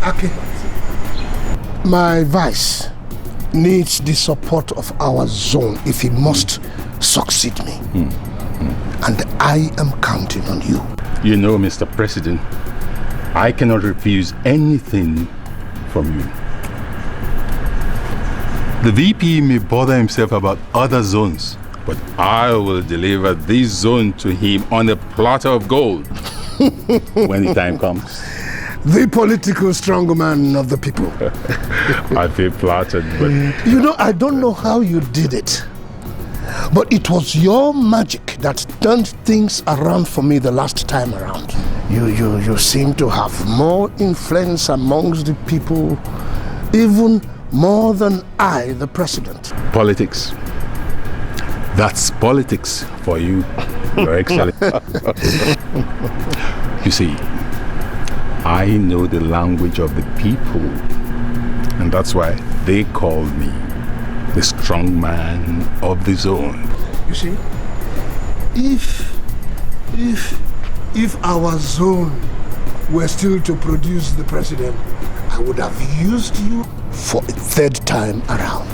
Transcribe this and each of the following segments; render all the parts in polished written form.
Okay. My vice needs the support of our zone if he must succeed me. And I am counting on you. You know, Mr. President, I cannot refuse anything from you. The VP may bother himself about other zones, but I will deliver this zone to him on a platter of gold when the time comes. The political strongman of the people. I feel flattered, but... You know, I don't know how you did it, but it was your magic that turned things around for me the last time around. You seem to have more influence amongst the people, even more than I, the president. Politics. That's politics for you, Your Excellency. You see, I know the language of the people, and that's why they call me the strong man of the zone. You see, if our zone were still to produce the president, I would have used you for a third time around.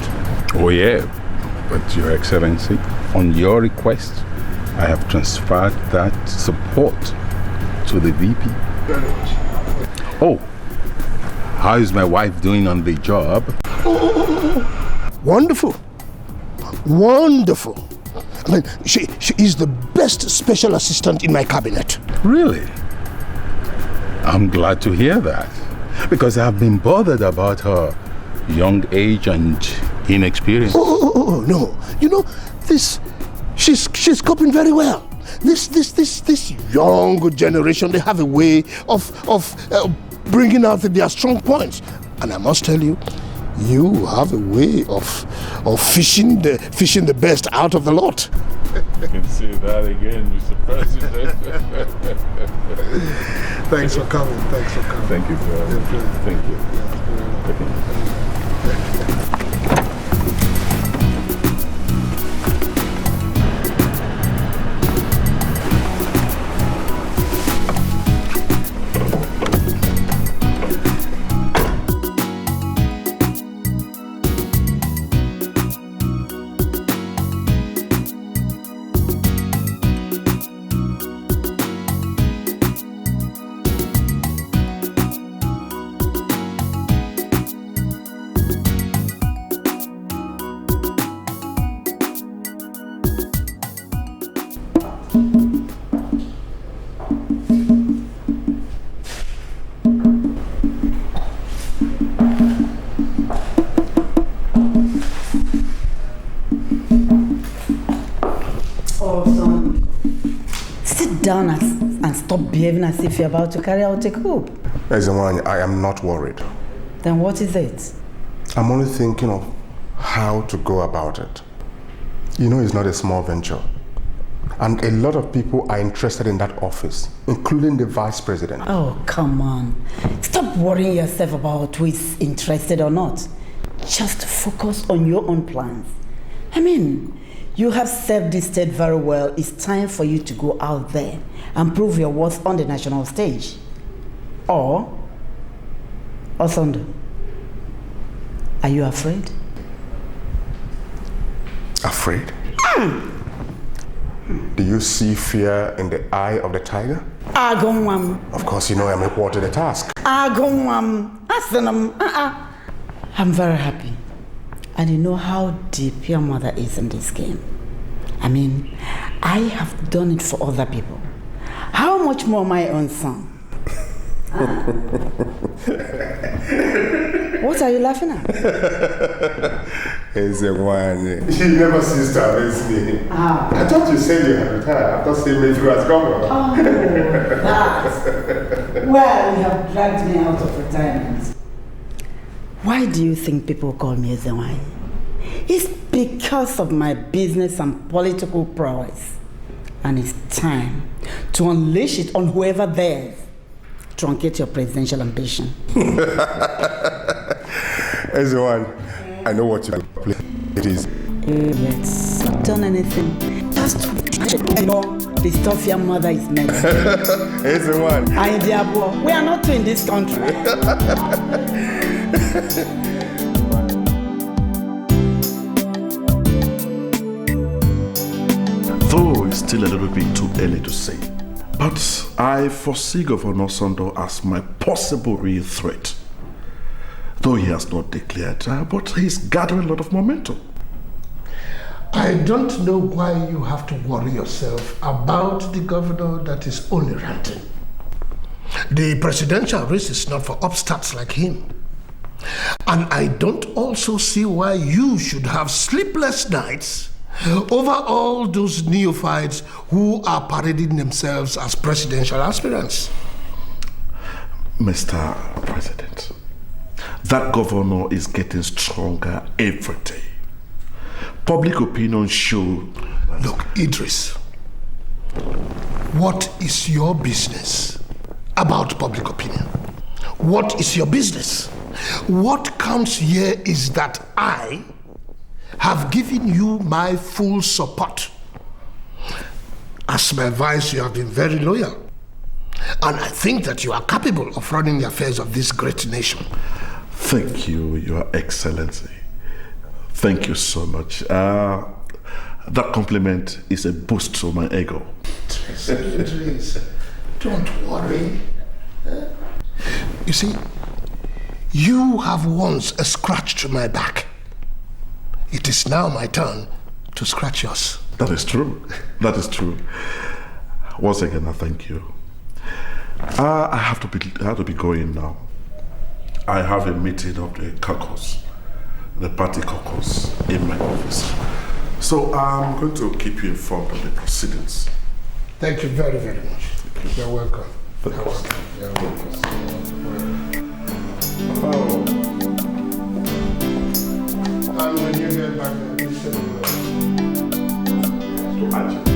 Oh yeah, but Your Excellency, on your request, I have transferred that support to the VP. Very much. Oh, how is my wife doing on the job? Wonderful. Wonderful. I mean, she is the best special assistant in my cabinet. Really? I'm glad to hear that, because I've been bothered about her young age and inexperience. No. You know, she's coping very well. This young generation, they have a way of bringing out their strong points. And I must tell you, you have a way of fishing the best out of the lot. I can say that again, Mr. President. Thanks for coming. Thank you, sir. Thank you. Down and stop behaving as if you're about to carry out a coup. Ezewani, I am not worried. Then what is it? I'm only thinking of how to go about it. You know, it's not a small venture. And a lot of people are interested in that office, including the vice president. Oh, come on. Stop worrying yourself about who is interested or not. Just focus on your own plans. I mean, you have served this state very well. It's time for you to go out there and prove your worth on the national stage. Or, Osondu, are you afraid? Afraid? Do you see fear in the eye of the tiger? Of course, you know I'm equal to the task. I'm very happy. And you know how deep your mother is in this game. I mean, I have done it for other people. How much more my own son? What are you laughing at? It's a one. She never ceased to amaze me. I thought you said you had retired after seeing me through as governor. Oh, that. Well, you have dragged me out of retirement. Why do you think people call me Ezewani? It's because of my business and political prowess. And it's time to unleash it on whoever dares truncate your presidential ambition. Ezewani, I know what you play. It is. Yes, I've done anything. Just you know, the stuff your mother is meant. It's the one. And dear boy, we are not in this country. Though it's still a little bit too early to say, but I foresee Governor Osondu as my possible real threat. Though he has not declared, but he's gathering a lot of momentum. I don't know why you have to worry yourself about the governor that is only ranting. The presidential race is not for upstarts like him. And I don't also see why you should have sleepless nights over all those neophytes who are parading themselves as presidential aspirants. Mr. President, that governor is getting stronger every day. Public opinion shows. Look, Idris, what is your business about public opinion? What is your business? What counts here is that I have given you my full support. As my vice, you have been very loyal. And I think that you are capable of running the affairs of this great nation. Thank you, Your Excellency. Thank you so much. That compliment is a boost to my ego. Idris, don't worry. You see, you have once scratched my back. It is now my turn to scratch yours. That is true. That is true. Once again, I thank you. I have to be going now. I have a meeting of the caucus, the party caucus, in my office. So I'm going to keep you informed of the proceedings. Thank you very, very much. You're welcome. You're welcome. You're welcome. Oh. And when you get back there, please tell me To Angie.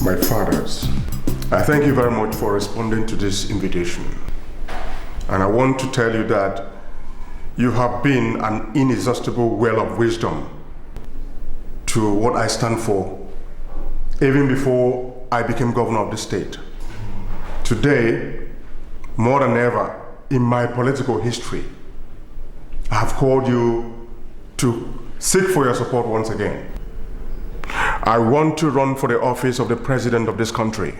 My fathers, I thank you very much for responding to this invitation. And I want to tell you that you have been an inexhaustible well of wisdom to what I stand for, even before I became governor of the state. Today, more than ever in my political history, I have called you to seek for your support once again. I want to run for the office of the president of this country.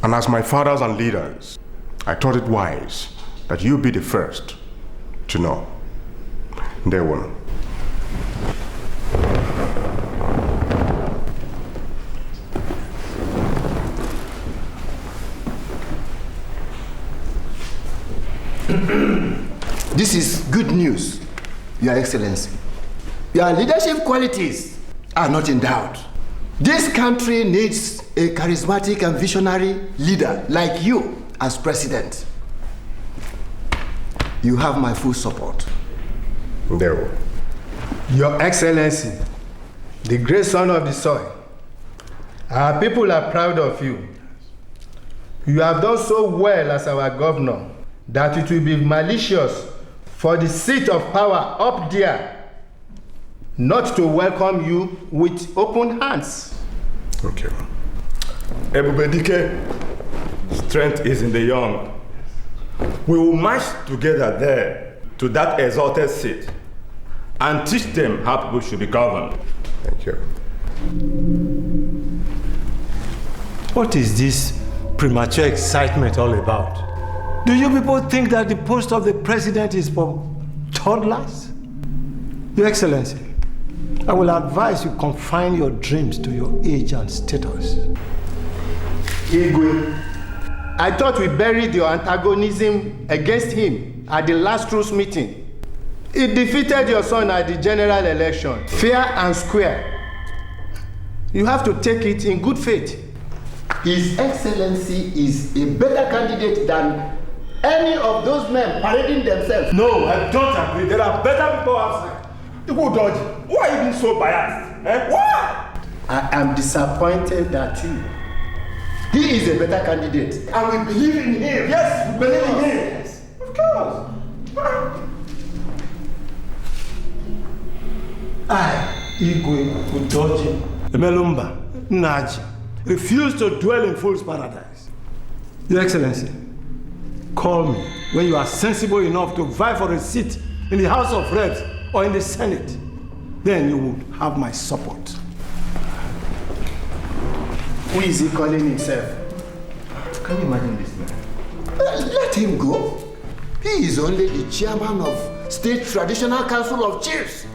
And as my fathers and leaders, I thought it wise that you be the first to know. Day one. This is good news, Your Excellency. Your leadership qualities are not in doubt. This country needs a charismatic and visionary leader like you as president. You have my full support. There. Your Excellency, the great son of the soil, our people are proud of you. You have done so well as our governor that it will be malicious for the seat of power up there not to welcome you with open hands. Okay. Ebubedike, strength is in the young. We will march together there to that exalted seat and teach them how people should be governed. Thank you. What is this premature excitement all about? Do you people think that the post of the president is for toddlers? Your Excellency, I will advise you confine your dreams to your age and status. Igwe, I thought we buried your antagonism against him at the last truce meeting. He defeated your son at the general election, fair and square. You have to take it in good faith. His Excellency is a better candidate than any of those men parading themselves. No, I don't agree. There are better people outside. People dodge. Why are you being so biased? Why? I am disappointed at you. He is a better candidate, and we believe in him. Yes, we believe in him. Yes, of course. I, Igwe Udoji, Emelumba, Naji, refuse to dwell in fool's paradise. Your Excellency, call me when you are sensible enough to vie for a seat in the House of Reps or in the Senate. Then you will have my support. Who is he calling himself? Can you imagine this man? Let him go. He is only the chairman of State Traditional Council of Chiefs.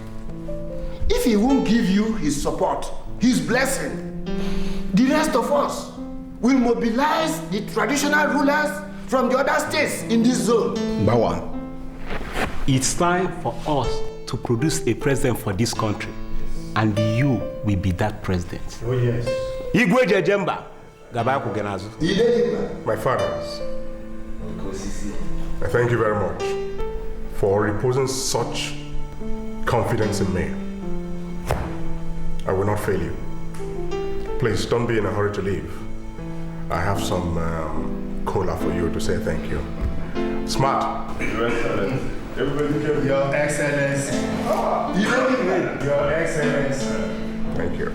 If he won't give you his support, his blessing, the rest of us will mobilize the traditional rulers from the other states in this zone. Bawan, it's time for us to produce a president for this country, and you will be that president. Oh yes. Igwe Jejemba, Gabaku Genazu. My fathers, I thank you very much for reposing such confidence in me. I will not fail you. Please don't be in a hurry to leave. I have some cola for you to say thank you. Smart. Your Excellency. Everybody give Your Excellency. Your Excellency. Thank you.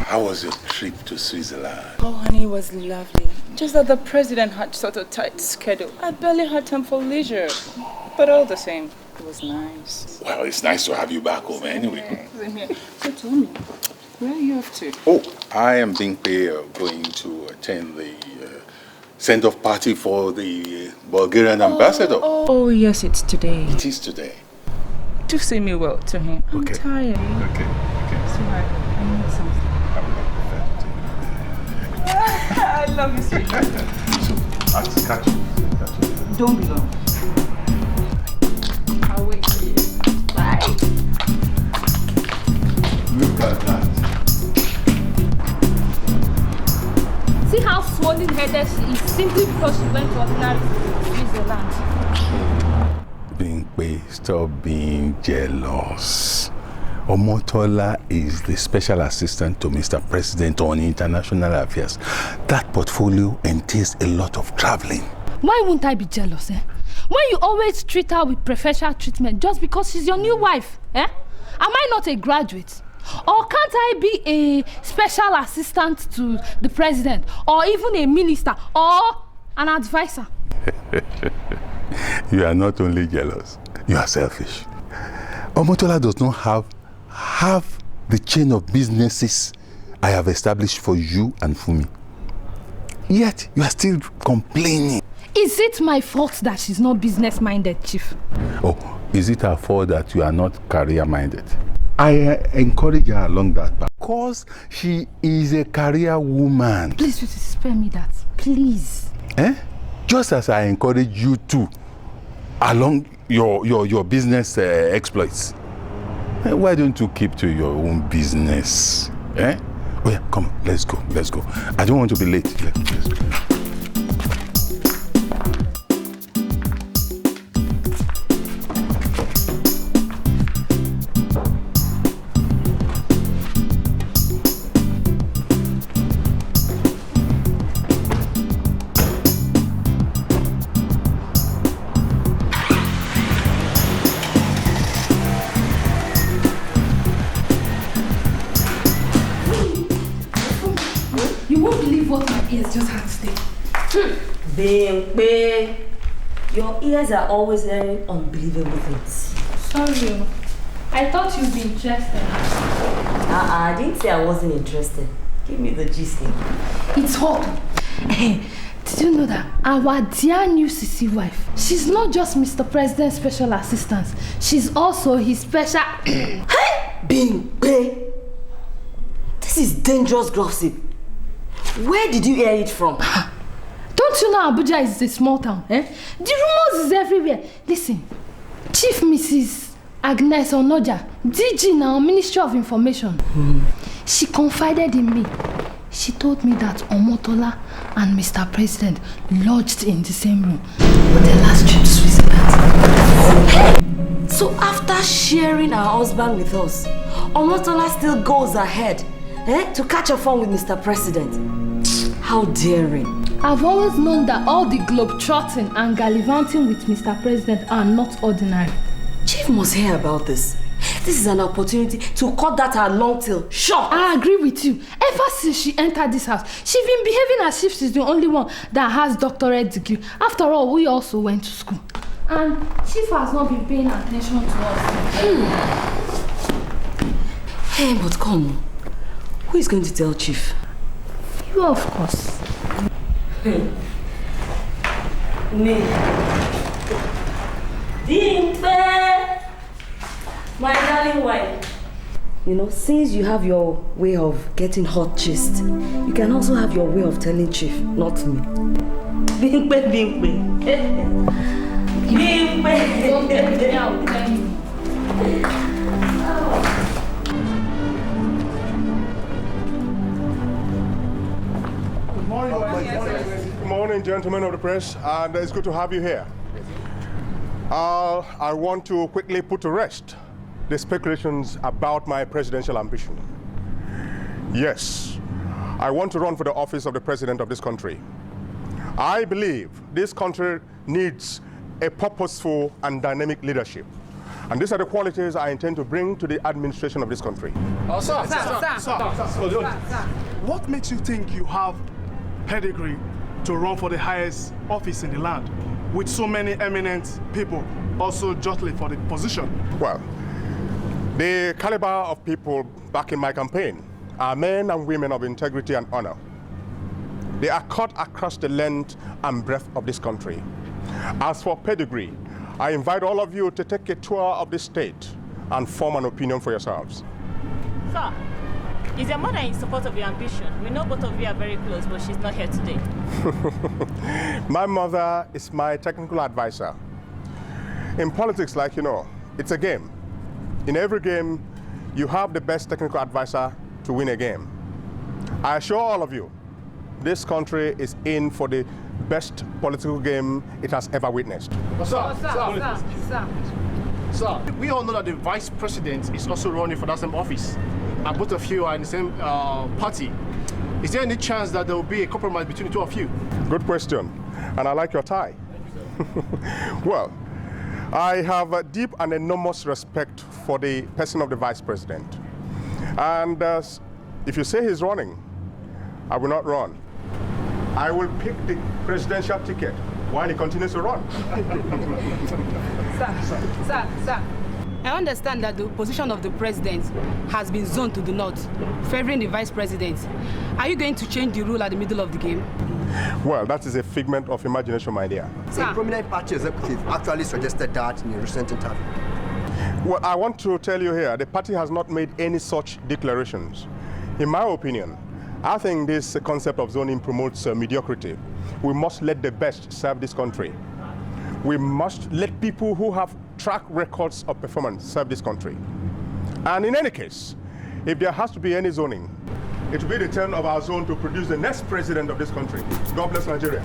How was your trip to Switzerland? Oh, honey, it was lovely. Just that the president had such a tight schedule. I barely had time for leisure. But all the same, it was nice. Well, it's nice to have you back home anyway. Same here. So tell me, where are you off to? Oh, I am going to attend the send-off party for the Bulgarian ambassador. Oh, yes, it's today. It is today. Do say me well to him. I'm tired. Okay. Sweetheart, I need something. I love you, sweetheart. So, I'll catch you. Don't be long. I'll wait for you. Bye. Look at that. See how swollen-headed she is simply because she went to ordinary Switzerland. Stop being jealous. Omotola is the special assistant to Mr. President on international affairs. That portfolio entails a lot of traveling. Why won't I be jealous, eh? When you always treat her with preferential treatment just because she's your new wife, eh? Am I not a graduate? Or can't I be a special assistant to the president, or even a minister, or an advisor? You are not only jealous, you are selfish. Omotola does not have the chain of businesses I have established for you and Fumi. Yet you are still complaining. Is it my fault that she's not business-minded, Chief? Oh, is it her fault that you are not career-minded? I encourage her along that path because she is a career woman. Please, spare me that. Please. Just as I encourage you to along your business exploits. Why don't you keep to your own business? Oh yeah, come on, let's go. I don't want to be late. Let's go. Your ears are always hearing unbelievable things. Sorry, I thought you'd be interested. I didn't say I wasn't interested. Give me the gist. It's hot. Did you know that our dear new CC wife, she's not just Mr. President's special assistant, she's also his special... Bing. This is dangerous gossip. Where did you hear it from? Don't you know Abuja is a small town? The rumors is everywhere. Listen, Chief Mrs. Agnes Onoja, DG now, Ministry of Information. She confided in me. She told me that Omotola and Mr. President lodged in the same room on their last trip to Switzerland. So after sharing her husband with us, Omotola still goes ahead to catch a phone with Mr. President. How daring. I've always known that all the globe-trotting and gallivanting with Mr. President are not ordinary. Chief must hear about this. This is an opportunity to cut that her long tail short. I agree with you. Ever since she entered this house, she's been behaving as if she's the only one that has doctorate degree. After all, we also went to school. And Chief has not been paying attention to us. Hey, but come on. Who is going to tell Chief? You, of course. Me. Dimpe! My darling wife. You know, since you have your way of getting hot chest, you can also have your way of telling Chief, not me. Dimpe. Good morning, gentlemen of the press, and it's good to have you here. I want to quickly put to rest the speculations about my presidential ambition. Yes, I want to run for the office of the president of this country. I believe this country needs a purposeful and dynamic leadership. And these are the qualities I intend to bring to the administration of this country. Sir. What makes you think you have pedigree to run for the highest office in the land, with so many eminent people also jostling for the position? Well, the caliber of people backing my campaign are men and women of integrity and honor. They are cut across the length and breadth of this country. As for pedigree, I invite all of you to take a tour of the state and form an opinion for yourselves. Sir, is your mother in support of your ambition? We know both of you are very close, but she's not here today. My mother is my technical advisor. In politics, like you know, it's a game. In every game, you have the best technical advisor to win a game. I assure all of you, this country is in for the best political game it has ever witnessed. Sir, we all know that the vice president is also running for that same office, and both of you are in the same party. Is there any chance that there will be a compromise between the two of you? Good question, and I like your tie. Well, I have a deep and enormous respect for the person of the vice president. And if you say he's running, I will not run. I will pick the presidential ticket while he continues to run. Sir, I understand that the position of the president has been zoned to the north, favoring the vice president. Are you going to change the rule at the middle of the game? Well, that is a figment of imagination, my dear. A prominent party executive actually suggested that in a recent interview. Well, I want to tell you here, the party has not made any such declarations. In my opinion, I think this concept of zoning promotes mediocrity. We must let the best serve this country. We must let people who have track records of performance serve this country. And in any case, if there has to be any zoning, it will be the turn of our zone to produce the next president of this country. God bless Nigeria.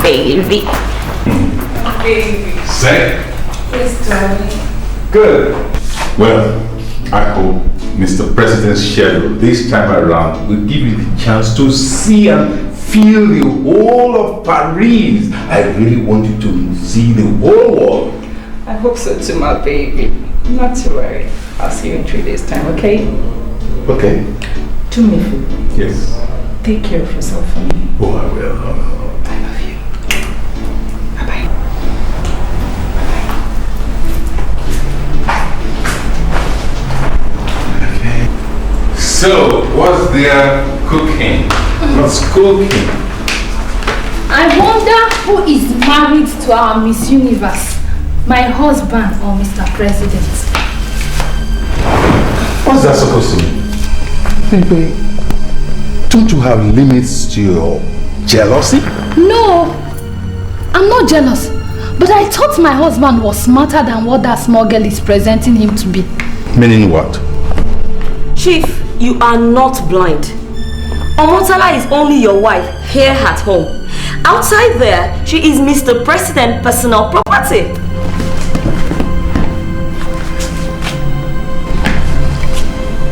Baby. Baby. Say. Yes, darling. Good. Well, I hope Mr. President's schedule this time around will give you the chance to see and feel the whole of Paris. I really want you to see the whole world. I hope so too, my baby. Not to worry. I'll see you in 3 days' time, okay? Okay. Do me a favor. Yes. Take care of yourself for me. Oh, I will. I love you. Bye-bye. Okay. So, what's there cooking? What's cooking? I wonder who is married to our Miss Universe, my husband or Mr. President. What's that supposed to mean? Baby, don't you have limits to your jealousy? No, I'm not jealous. But I thought my husband was smarter than what that small girl is presenting him to be. Meaning what? Chief, you are not blind. Omotala is only your wife here at home. Outside there, she is Mr. President's personal property.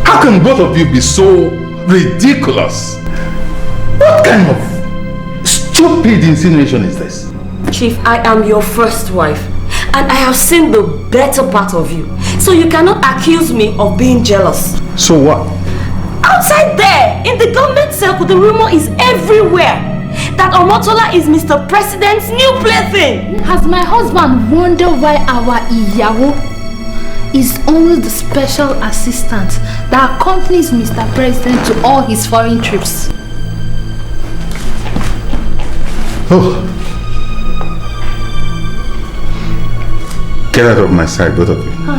How can both of you be so ridiculous? What kind of stupid insinuation is this? Chief, I am your first wife, and I have seen the better part of you. So you cannot accuse me of being jealous. So what? Outside there, in the government circle, the rumor is everywhere that Omotola is Mr. President's new plaything. Has my husband wondered why our Iyawo is only the special assistant that accompanies Mr. President to all his foreign trips? Oh. Get out of my sight, both of you. My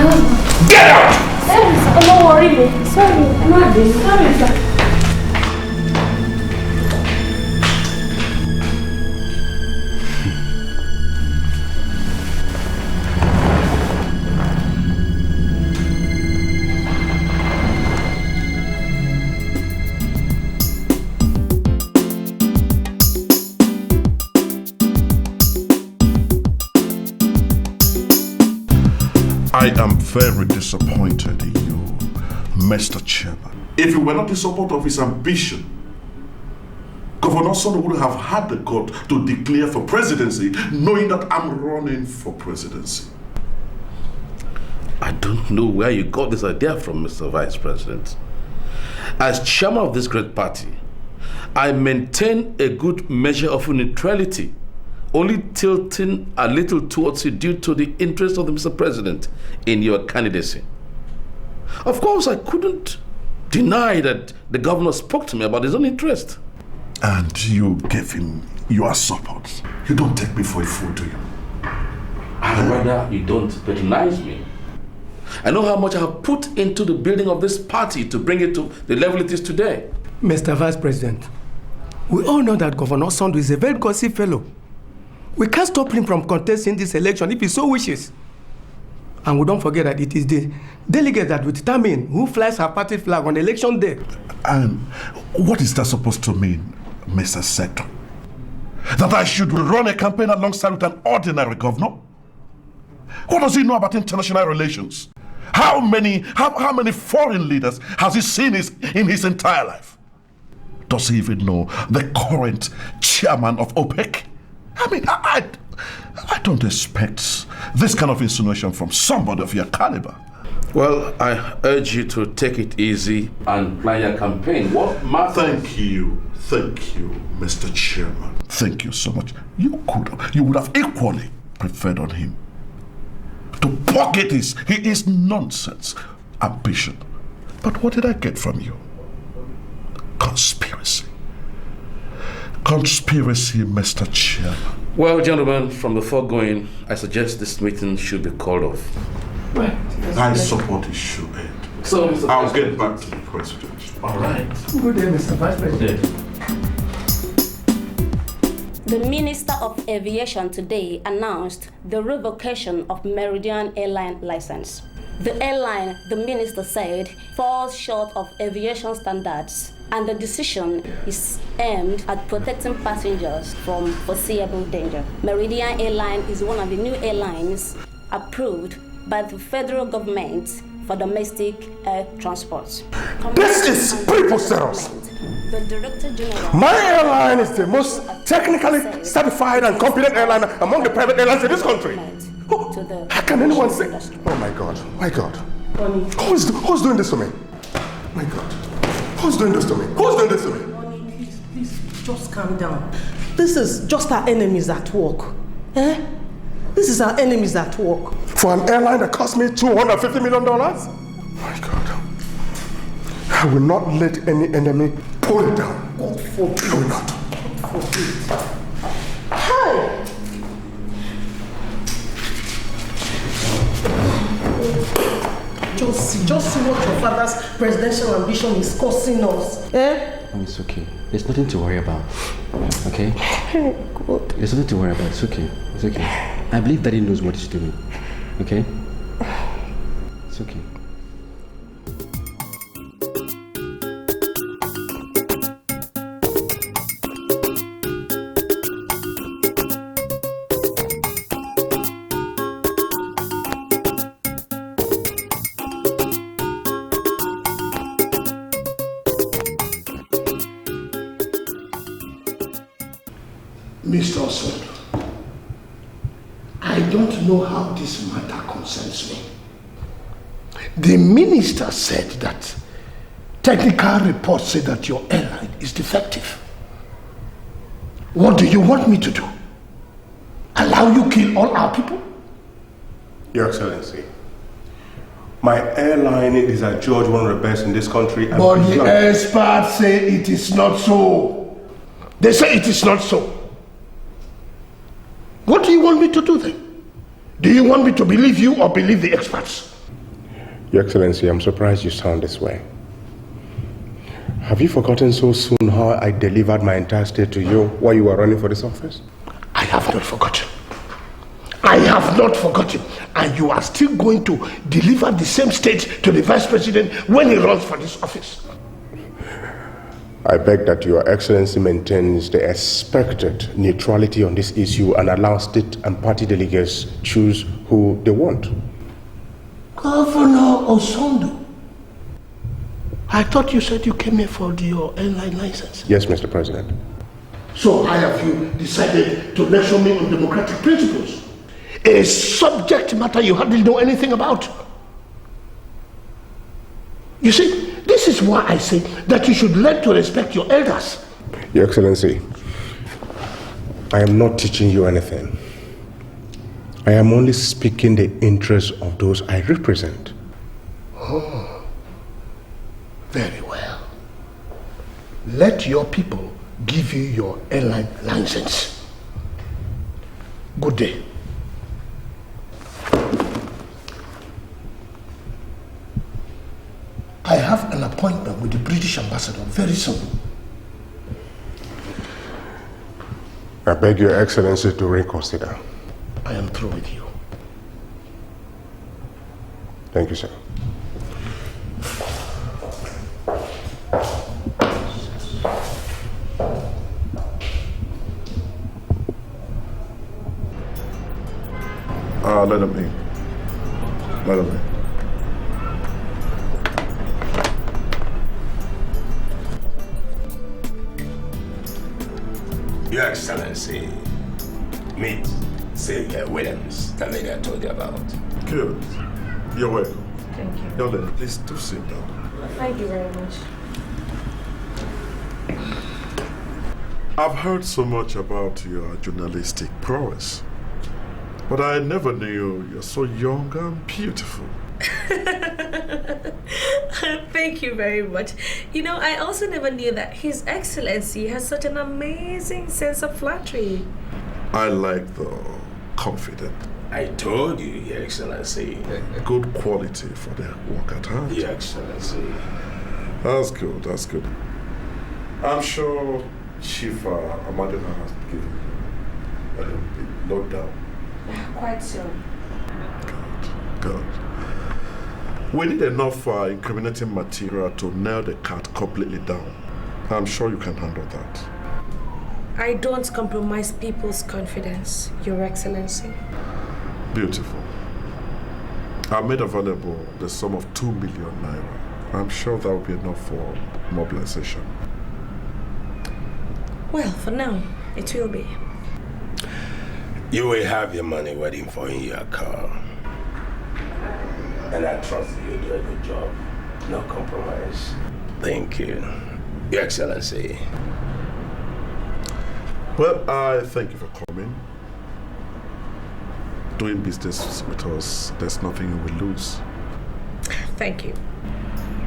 husband. Get out! Sorry, don't worry me. Sorry, I'm not doing sorry, sir. I am very disappointed in you, Mr. Chairman. If you were not in support of his ambition, Governor Osondu would have had the gut to declare for presidency, knowing that I'm running for presidency. I don't know where you got this idea from, Mr. Vice President. As chairman of this great party, I maintain a good measure of neutrality, only tilting a little towards you due to the interest of the Mr. President in your candidacy. Of course, I couldn't deny that the governor spoke to me about his own interest. And you gave him your support. You don't take me for a fool, do you? I'd rather you don't patronize me. I know how much I have put into the building of this party to bring it to the level it is today. Mr. Vice President, we all know that Governor Osondu is a very gossip fellow. We can't stop him from contesting this election if he so wishes. And we don't forget that it is the delegate that will determine who flies her party flag on election day. And what is that supposed to mean, Mr. Seto? That I should run a campaign alongside with an ordinary governor? What does he know about international relations? How many foreign leaders has he seen in his entire life? Does he even know the current chairman of OPEC? I mean, I don't expect this kind of insinuation from somebody of your caliber. Well, I urge you to take it easy and plan your campaign. What matters? Thank you, Mr. Chairman. Thank you so much. You would have equally preferred on him to pocket his nonsense ambition. But what did I get from you? Conspiracy. Conspiracy, Mr. Chairman. Well, gentlemen, from the foregoing, I suggest this meeting should be called off. Well, I support it should end. So, Mr. I'll get back to the president. All right. Good day, Mr. Vice President. The Minister of Aviation today announced the revocation of Meridian airline license. The airline, the minister said, falls short of aviation standards, and the decision is aimed at protecting passengers from foreseeable danger. Meridian Airline is one of the new airlines approved by the federal government for domestic air transport. This is preposterous. The Director General. My airline is the most technically certified and competent airline among the private airlines in this country. How can anyone say? Oh my God, my God. Who's doing this to me? My God. Who's doing this to me? Who's doing this to me? Please, just calm down. This is just our enemies at work. Eh? This is our enemies at work. For an airline that cost me $250 million? My God. I will not let any enemy pull it down. God forbid. I will not. God forbid. Hi! Just see what your father's presidential ambition is costing us. Eh? Oh, it's okay. There's nothing to worry about. Okay? God. There's nothing to worry about. It's okay. It's okay. I believe Daddy knows what he's doing. Okay? It's okay. Mr. Osondu, I don't know how this matter concerns me. The minister said that technical reports say that your airline is defective. What do you want me to do? Allow you kill all our people? Your Excellency, my airline is adjudged one of the best in this country. But the experts say it is not so. They say it is not so. What do you want me to do then? Do you want me to believe you or believe the experts? Your Excellency, I'm surprised you sound this way. Have you forgotten so soon how I delivered my entire state to you while you were running for this office? I have not forgotten. I have not forgotten. And you are still going to deliver the same state to the Vice President when he runs for this office. I beg that Your Excellency maintains the expected neutrality on this issue and allow state and party delegates choose who they want. Governor Osondu, I thought you said you came here for your airline license. Yes, Mr. President. So why have you decided to lecture me on democratic principles? A subject matter you hardly know anything about. You see, this is why I say that you should learn to respect your elders. Your Excellency, I am not teaching you anything. I am only speaking the interests of those I represent. Oh, very well. Let your people give you your airline license. Good day. I have an appointment with the British ambassador very soon. I beg Your Excellency to reconsider. I am through with you. Thank you, sir. Let him in. Let him in. Your Excellency, meet Sylvia Williams, the lady I told you about. Good. You're welcome. Thank you. Young lady, please do sit down. Thank you very much. I've heard so much about your journalistic prowess, but I never knew you're so young and beautiful. Thank you very much. You know, I also never knew that His Excellency has such an amazing sense of flattery. I like the confident. I told you, Your Excellency. A good quality for the work at hand. Your Excellency. That's good, that's good. I'm sure Chief Amadina has given you a little bit low down. Quite so. Good. We need enough incriminating material to nail the cat completely down. I'm sure you can handle that. I don't compromise people's confidence, Your Excellency. Beautiful. I made available the sum of 2 million naira. I'm sure that will be enough for mobilization. Well, for now, it will be. You will have your money waiting for you in your car. And I trust you'll do a good job. No compromise. Thank you, Your Excellency. Well, I thank you for coming. Doing business with us, there's nothing you will lose. Thank you.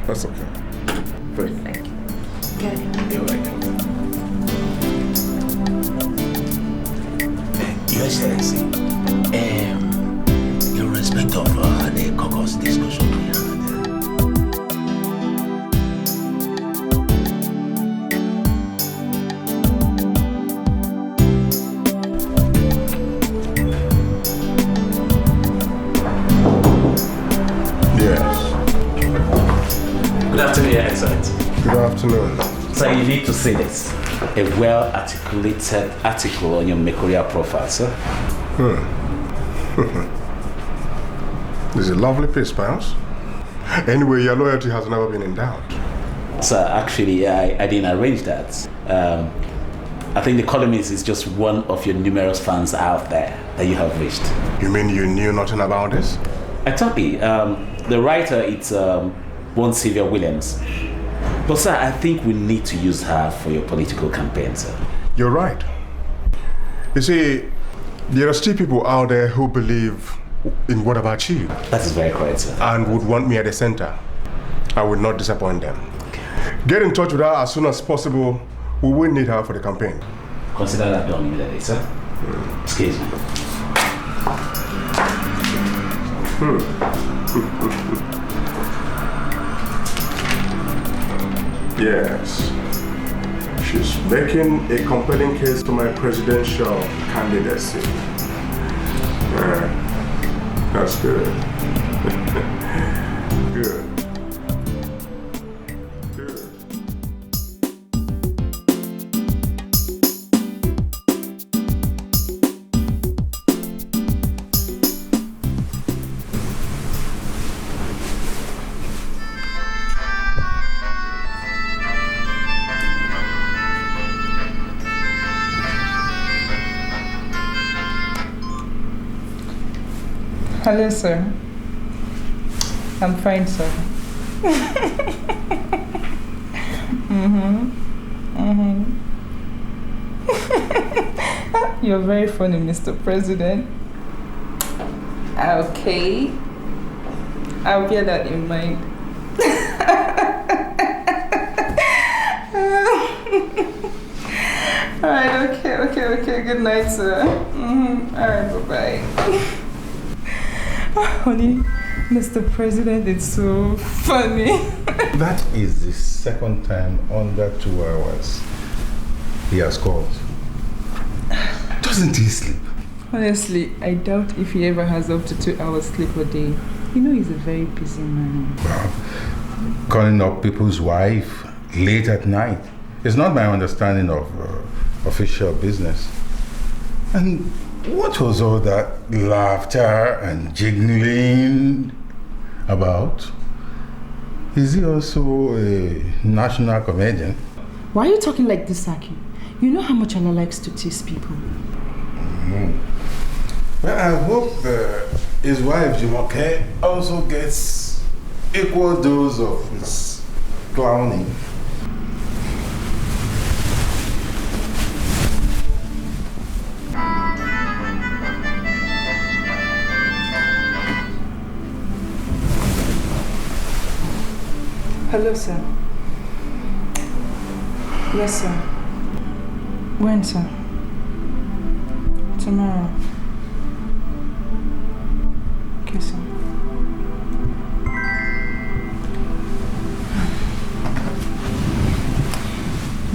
That's okay. Thank you. Thank you. Good. You're welcome. Your Excellency, in respect of the caucus discussion we had. Yes. Good afternoon, Your Excellency. Good afternoon. Sir, you need to see this. A well-articulated article on your Mekoria profile, sir. This is a lovely piece, Pounce. Anyway, your loyalty has never been in doubt. Sir, actually, I didn't arrange that. I think the columnist is just one of your numerous fans out there that you have reached. You mean you knew nothing about this? Exactly. The writer, it's one Sylvia Williams. But sir, I think we need to use her for your political campaign, sir. You're right. You see, there are still people out there who believe in what I've achieved. That is very correct, sir. And would want me at the center. I would not disappoint them. Get in touch with her as soon as possible. We will need her for the campaign. Consider that done immediately, sir. Excuse me. Yes. She's making a compelling case for my presidential candidacy. That's good. Good. Hello, sir. I'm fine, sir. You're very funny, Mr. President. Okay. I'll bear that in mind. Alright, okay. Good night, sir. Alright, bye-bye. Honey, Mr. President, it's so funny. That is the second time under 2 hours he has called. Doesn't he sleep? Honestly, I doubt if he ever has up to 2 hours sleep a day. You know he's a very busy man. Well, calling up people's wife late at night is not my understanding of official business. And What was all that laughter and jiggling about? Is he also a national comedian? Why are you talking like this, Saki? You know how much Allah likes to tease people. Well, I hope his wife Jumoke also gets equal dose of his clowning. Hello, sir. Yes, sir. When, sir? Tomorrow. Okay, sir.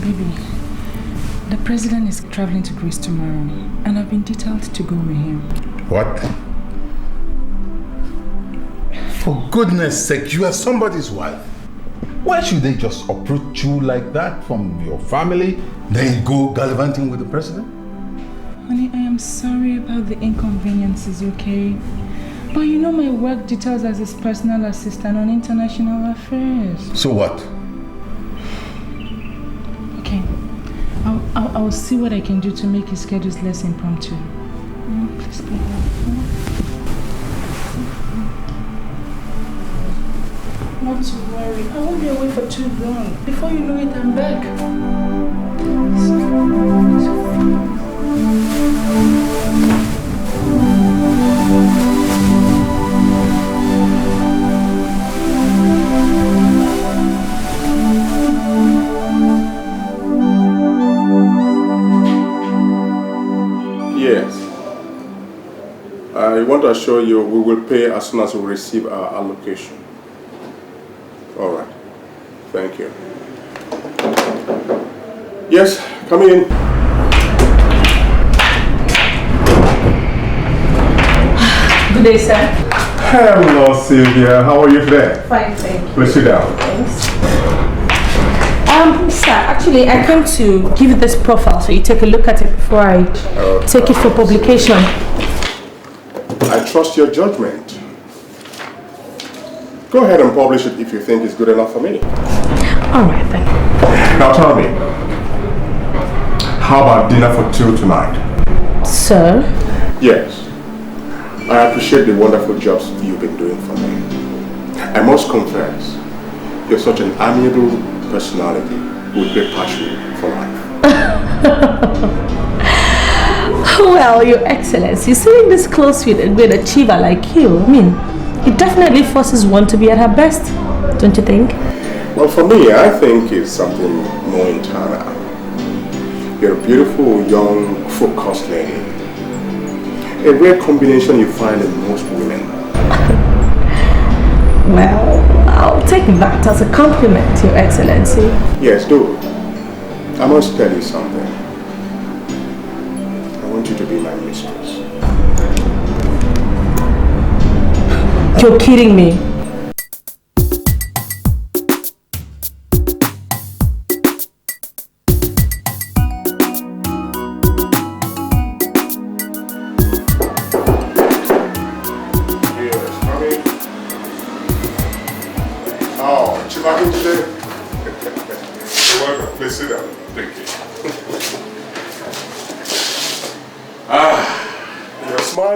Baby, the president is traveling to Greece tomorrow, and I've been detailed to go with him. What? For goodness sake, you are somebody's wife. Why should they just approach you like that from your family, then go gallivanting with the president? Honey, I am sorry about the inconveniences, okay? But you know my work details as his personal assistant on international affairs. So what? Okay, I'll see what I can do to make his schedules less impromptu. Please be helpful. Not to worry, I won't be away for too long. Before you know it, I'm back. Yes. I want to assure you we will pay as soon as we receive our allocation. All right. Thank you. Yes, come in. Good day, sir. Hello, Sylvia. How are you today? Fine, thank you. Please sit down. Thanks. Sir, actually, I came to give you this profile so you take a look at it before I take it for publication. I trust your judgment. Go ahead and publish it if you think it's good enough for me. All right, then. Now tell me, how about dinner for two tonight? Sir? Yes. I appreciate the wonderful jobs you've been doing for me. I must confess, you're such an amiable personality with great passion for life. Well, Your Excellency, sitting this close with a great achiever like you, it definitely forces one to be at her best, don't you think? Well, for me, I think it's something more internal. You're a beautiful, young, focused lady. A rare combination you find in most women. Well, I'll take that as a compliment, Your Excellency. Yes, do. I must tell you something. I want you to be my mistress. You're kidding me.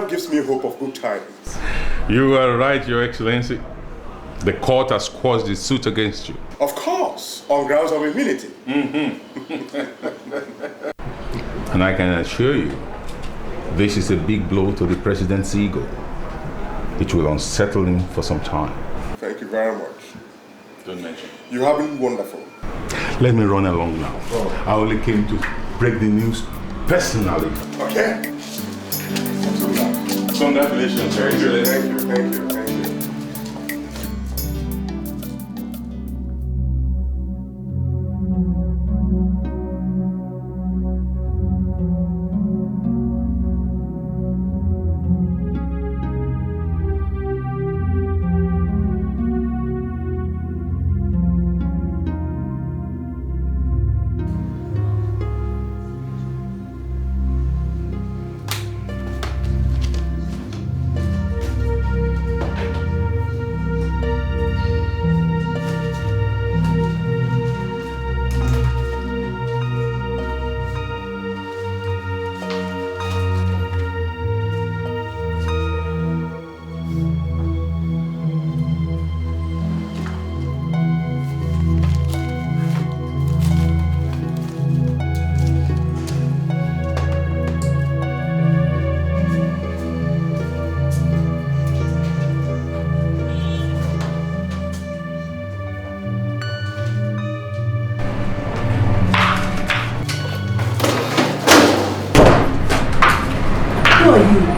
Gives me hope of good tidings. You are right, Your Excellency. The court has quashed the suit against you. Of course, on grounds of immunity. And I can assure you, this is a big blow to the president's ego. It will unsettle him for some time. Thank you very much. Don't mention. You have been wonderful. Let me run along now. Oh. I only came to break the news personally. Okay. Congratulations, Your Excellency. Thank you, thank you, thank you.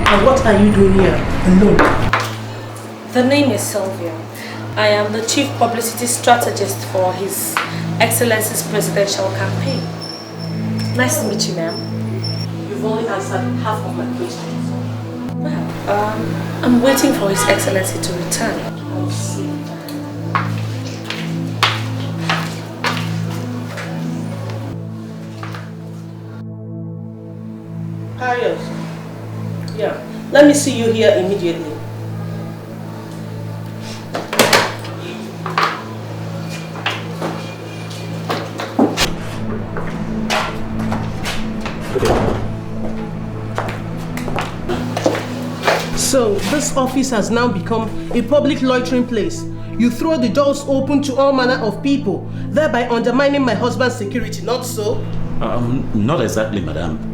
And what are you doing here alone? The name is Sylvia. I am the chief publicity strategist for His Excellency's presidential campaign. Nice to meet you, ma'am. You've only answered half of my questions. Well, I'm waiting for His Excellency to return. I'll see. Harriet. Yeah, let me see you here immediately. So, this office has now become a public loitering place. You throw the doors open to all manner of people, thereby undermining my husband's security, not so? Not exactly, madam.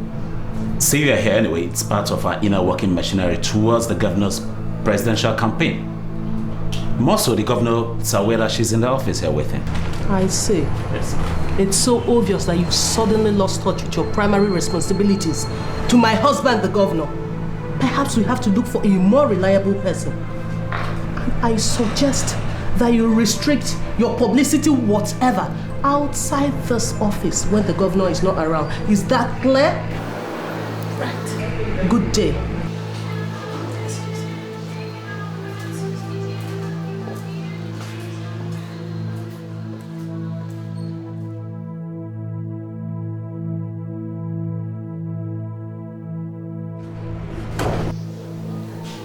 See, we are here anyway. It's part of our inner working machinery towards the governor's presidential campaign. More so, the governor is aware that she's in the office here with him. I see. Yes. It's so obvious that you suddenly lost touch with your primary responsibilities to my husband, the governor. Perhaps we have to look for a more reliable person. And I suggest that you restrict your publicity whatever outside this office when the governor is not around. Is that clear? Right. Good day.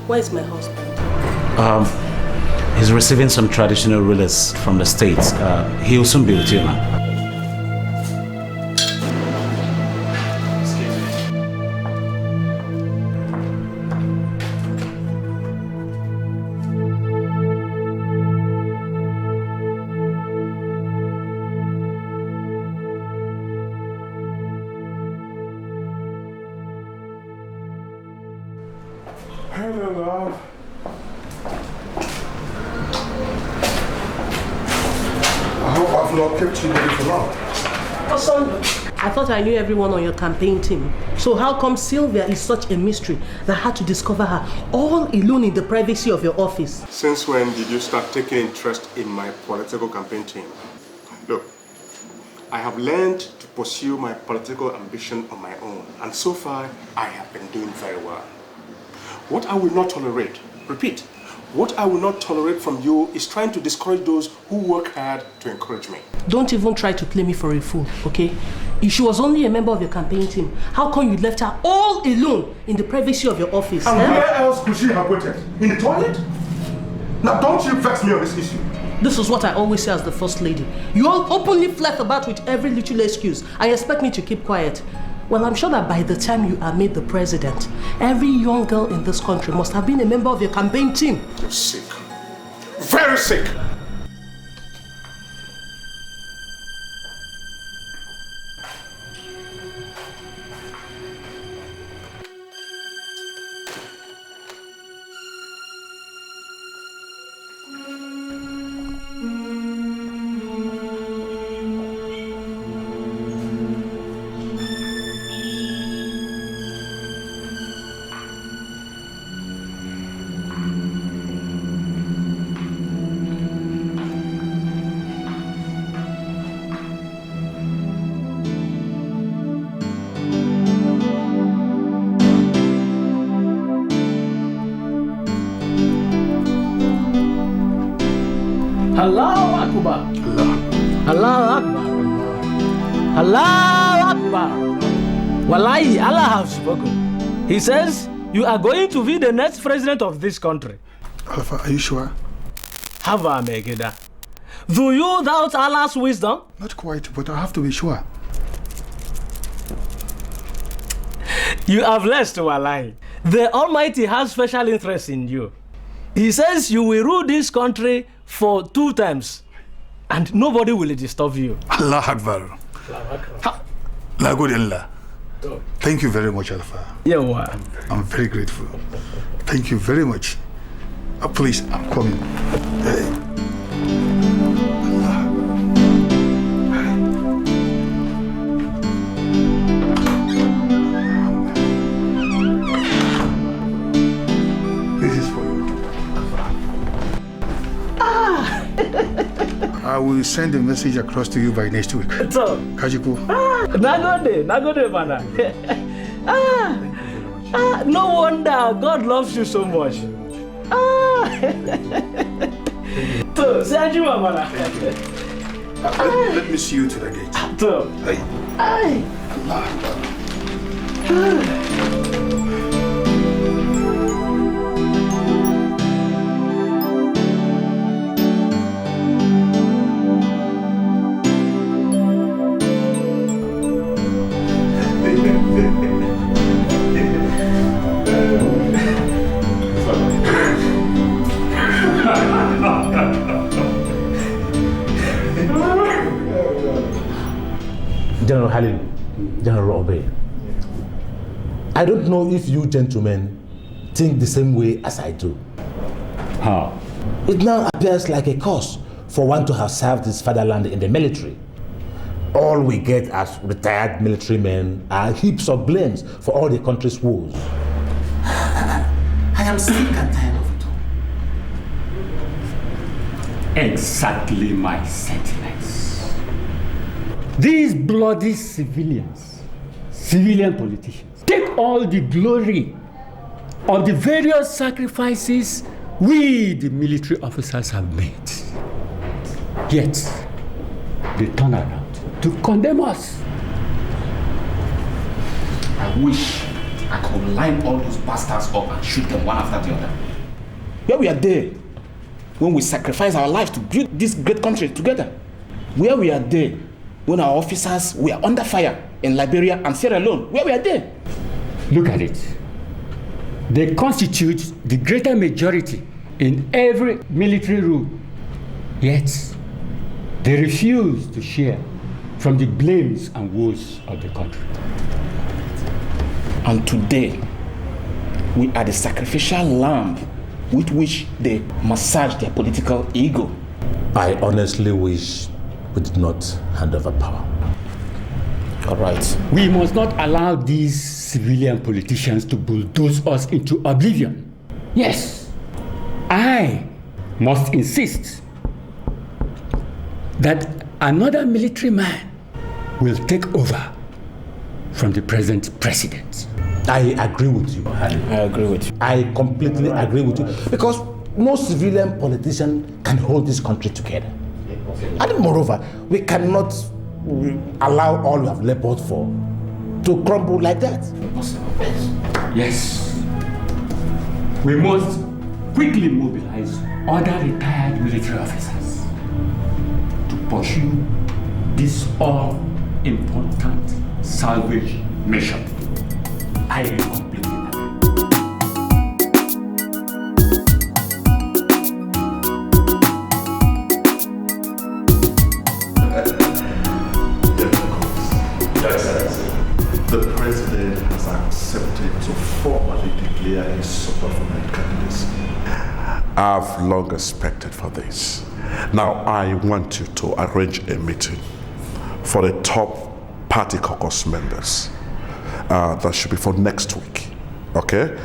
Where is my husband? He's receiving some traditional rulers from the States. He'll soon be with you now. Hello, love. I hope I've not kept you waiting for long. Osondu, I thought I knew everyone on your campaign team. So how come Sylvia is such a mystery that I had to discover her all alone in the privacy of your office? Since when did you start taking interest in my political campaign team? Look, I have learned to pursue my political ambition on my own, and so far I have been doing very well. What I will not tolerate, repeat, what I will not tolerate from you is trying to discourage those who work hard to encourage me. Don't even try to play me for a fool, okay? If she was only a member of your campaign team, how come you left her all alone in the privacy of your office? And where else could she have waited? In the toilet? Now don't you vex me on this issue. This is what I always say as the first lady. You all openly flirt about with every little excuse and expect me to keep quiet. Well, I'm sure that by the time you are made the president, every young girl in this country must have been a member of your campaign team. You're sick. Very sick. Allahu Akbar. Allahu Akbar. Allahu Akbar. Wallahi, Allah has spoken. He says, you are going to be the next president of this country. Alpha, are you sure? Hava Megida. Do you doubt Allah's wisdom? Not quite, but I have to be sure. You are blessed, Wallahi. The Almighty has special interest in you. He says you will rule this country for 2 times and nobody will disturb you. Allah Akbar. La good Allah. Thank you very much, Alpha. Yeah, what? I'm very grateful. Thank you very much. Please, I'm coming. will send a message across to you by next week. So, Kajiku. Nagode, mana. No wonder God loves you so much. So, send you, mana. Let me see you to the gate. So, General Halil, General Obey, I don't know if you gentlemen think the same way as I do. How? It now appears like a cause for one to have served his fatherland in the military. All we get as retired military men are heaps of blames for all the country's woes. I am sick and tired of it all. Exactly my sentiments. These bloody civilians, civilian politicians, take all the glory of the various sacrifices we, the military officers, have made. Yet, they turn around to condemn us. I wish I could line all those bastards up and shoot them one after the other. Where we are there, when we sacrifice our lives to build this great country together. Where we are there, when our officers were under fire in Liberia and Sierra Leone. Where we are there. Look at it. They constitute the greater majority in every military rule. Yet, they refuse to share from the blames and woes of the country. And today, we are the sacrificial lamb with which they massage their political ego. I honestly wish we did not hand over power. All right. We must not allow these civilian politicians to bulldoze us into oblivion. Yes, I must insist that another military man will take over from the present president. I agree with you. I agree with you. I completely agree with you, because no civilian politician can hold this country together. And moreover, we cannot allow all we have labored for to crumble like that. Yes. We must quickly mobilize other retired military officers to pursue this all-important salvage mission. I completely The president has accepted to formally declare his support for my candidacy. I've long expected for this. Now I want you to arrange a meeting for the top party caucus members. That should be for next week. Okay?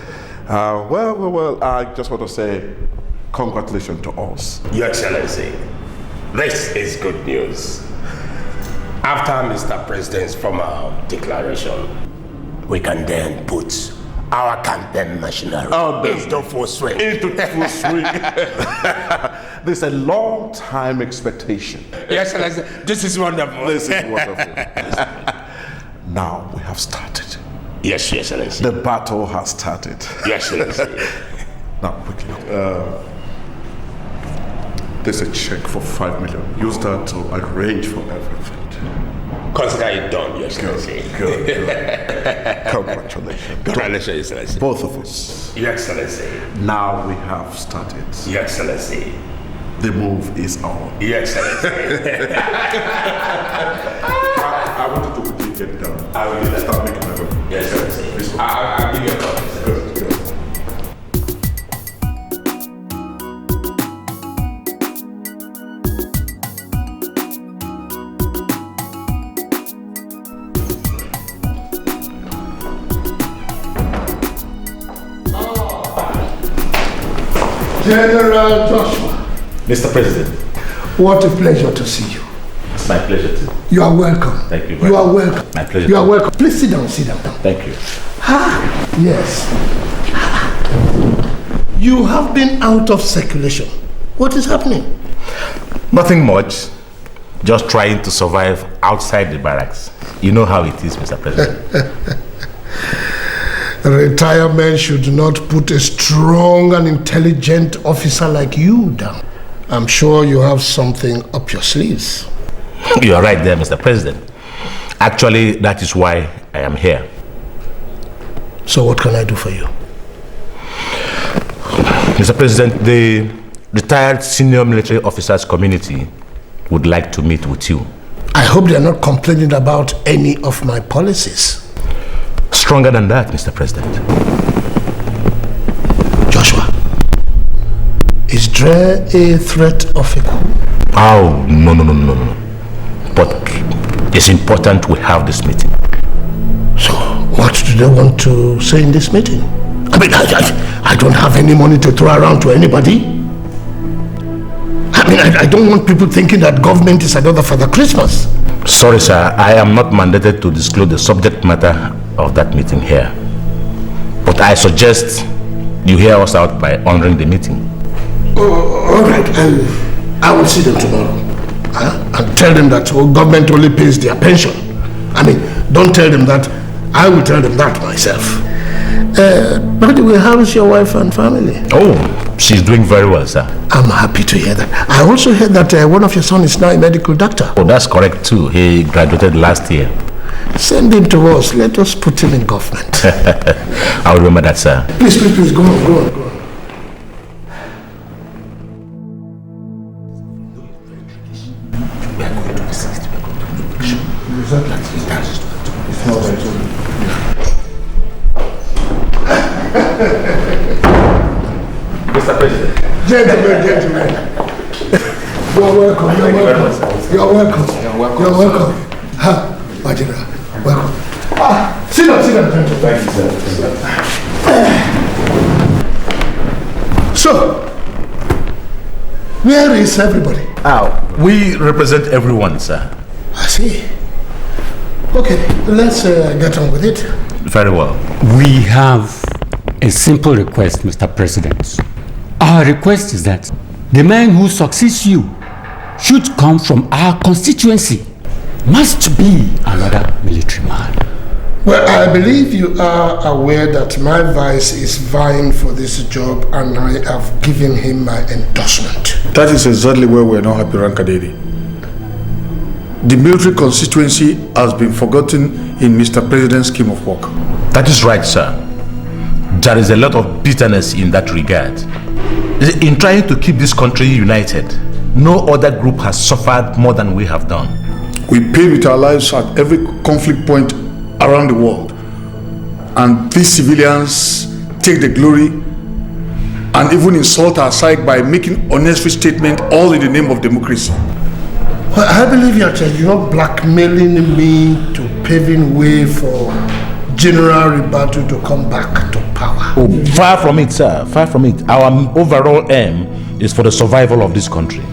Well, I just want to say congratulations to us. Your Excellency, this is good news. After Mr. President's formal declaration, we can then put our campaign machinery into full swing. This is a long time expectation. Yes, Excellency, this is wonderful. This is wonderful. Now we have started. Yes, Your Excellency. The battle has started. Yes, Excellency. Now, quickly. There's a check for 5 million. Use that to arrange for everything. Consider it done, Your Excellency. Good. Congratulations. Congratulations, Your Excellency. Both of us. Your Excellency. Now we have started. Your Excellency. The move is on. Your Excellency. I want you to quickly get down. I will do that. Start making my way. Yes, Excellency. I'll give you a call. Good. General Joshua. Mr. President. What a pleasure to see you. It's my pleasure too. You are welcome. Thank you very You are much. welcome. My pleasure. You are welcome. Please sit down, sit down. Thank you. Yes. You have been out of circulation. What is happening? Nothing much. Just trying to survive outside the barracks. You know how it is, Mr. President. Retirement should not put a strong and intelligent officer like you down. I'm sure you have something up your sleeves. You are right there, Mr. President. Actually, that is why I am here. So what can I do for you? Mr. President, the retired senior military officers community would like to meet with you. I hope they are not complaining about any of my policies. Stronger than that, Mr. President. Joshua, is there a threat of a coup? Oh, no. But it's important we have this meeting. So, what do they want to say in this meeting? I mean, I don't have any money to throw around to anybody. I mean, I don't want people thinking that government is another Father Christmas. Sorry, sir. I am not mandated to disclose the subject matter of that meeting here. But I suggest you hear us out by honoring the meeting. All right. I will see them tomorrow. And tell them that government only pays their pension. I mean, don't tell them that. I will tell them that myself. By the way, how is your wife and family? Oh, she's doing very well, sir. I'm happy to hear that. I also heard that one of your sons is now a medical doctor. Oh, that's correct too. He graduated last year. Send him to us. Let us put him in government. I'll remember that, sir. Please, go on. We are going to assist. Mr. President. Gentlemen. You're welcome. You're welcome. Majira, welcome. Sit down, gentlemen. Thank you, sir. So, where is everybody? We represent everyone, sir. I see. Okay, let's get on with it. Very well. We have a simple request, Mr. President. Our request is that the man who succeeds you should come from our constituency. Must be another military man. Well, I believe you are aware that my vice is vying for this job and I have given him my endorsement. That is exactly where we're not happy, Rankadedi. The military constituency has been forgotten in Mr. President's scheme of work. That is right, sir. There is a lot of bitterness in that regard. In trying to keep this country united, no other group has suffered more than we have done. We pay with our lives at every conflict point around the world. And these civilians take the glory and even insult our side by making unnecessary statements all in the name of democracy. Well, I believe you're blackmailing me to paving way for General Ribadu to come back to power. Oh, far from it, sir. Far from it. Our overall aim is for the survival of this country.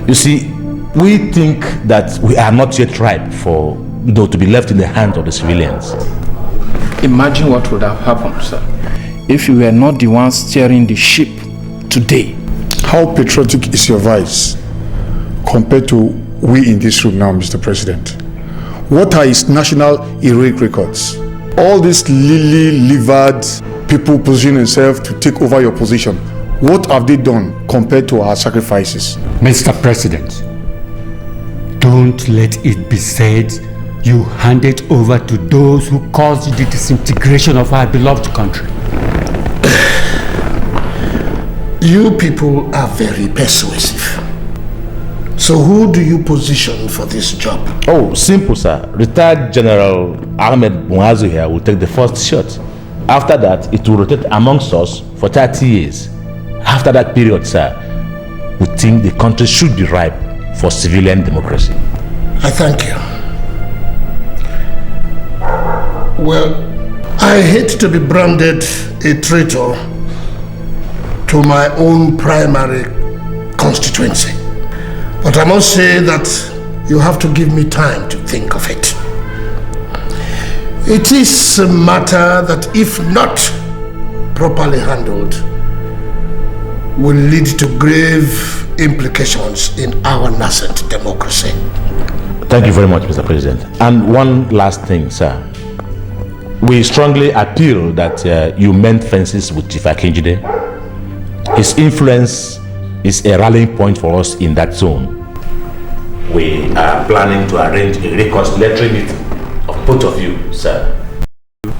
You see, we think that we are not yet ripe for, to be left in the hands of the civilians. Imagine what would have happened, sir, if you were not the ones steering the ship today. How patriotic is your vice compared to we in this room now, Mr. President? What are his national heroic records? All these lily-livered people positioning themselves to take over your position, what have they done compared to our sacrifices? Mr. President, don't let it be said you handed over to those who caused the disintegration of our beloved country. You people are very persuasive. So who do you position for this job? Oh, simple, sir. Retired General Ahmed Muazu here will take the first shot. After that, it will rotate amongst us for 30 years. After that period, sir, we think the country should be ripe for civilian democracy. I thank you. Well, I hate to be branded a traitor to my own primary constituency. But I must say that you have to give me time to think of it. It is a matter that, if not properly handled, will lead to grave implications in our nascent democracy. Thank you very much, Mr. President. And one last thing, sir. We strongly appeal that you mend fences with Chief Akinjide. His influence is a rallying point for us in that zone. We are planning to arrange a reconciliatory meeting of both of you, sir.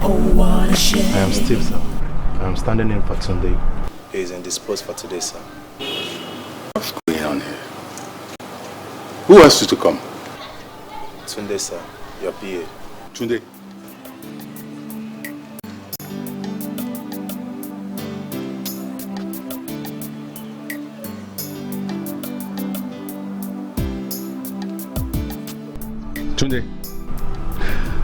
Oh, what a shame. I am Steve, sir. I am standing in for Sunday. He is indisposed for today, sir. What's going on here? Who asked you to come? Sunday, sir. Your PA. Tunde. Tunde,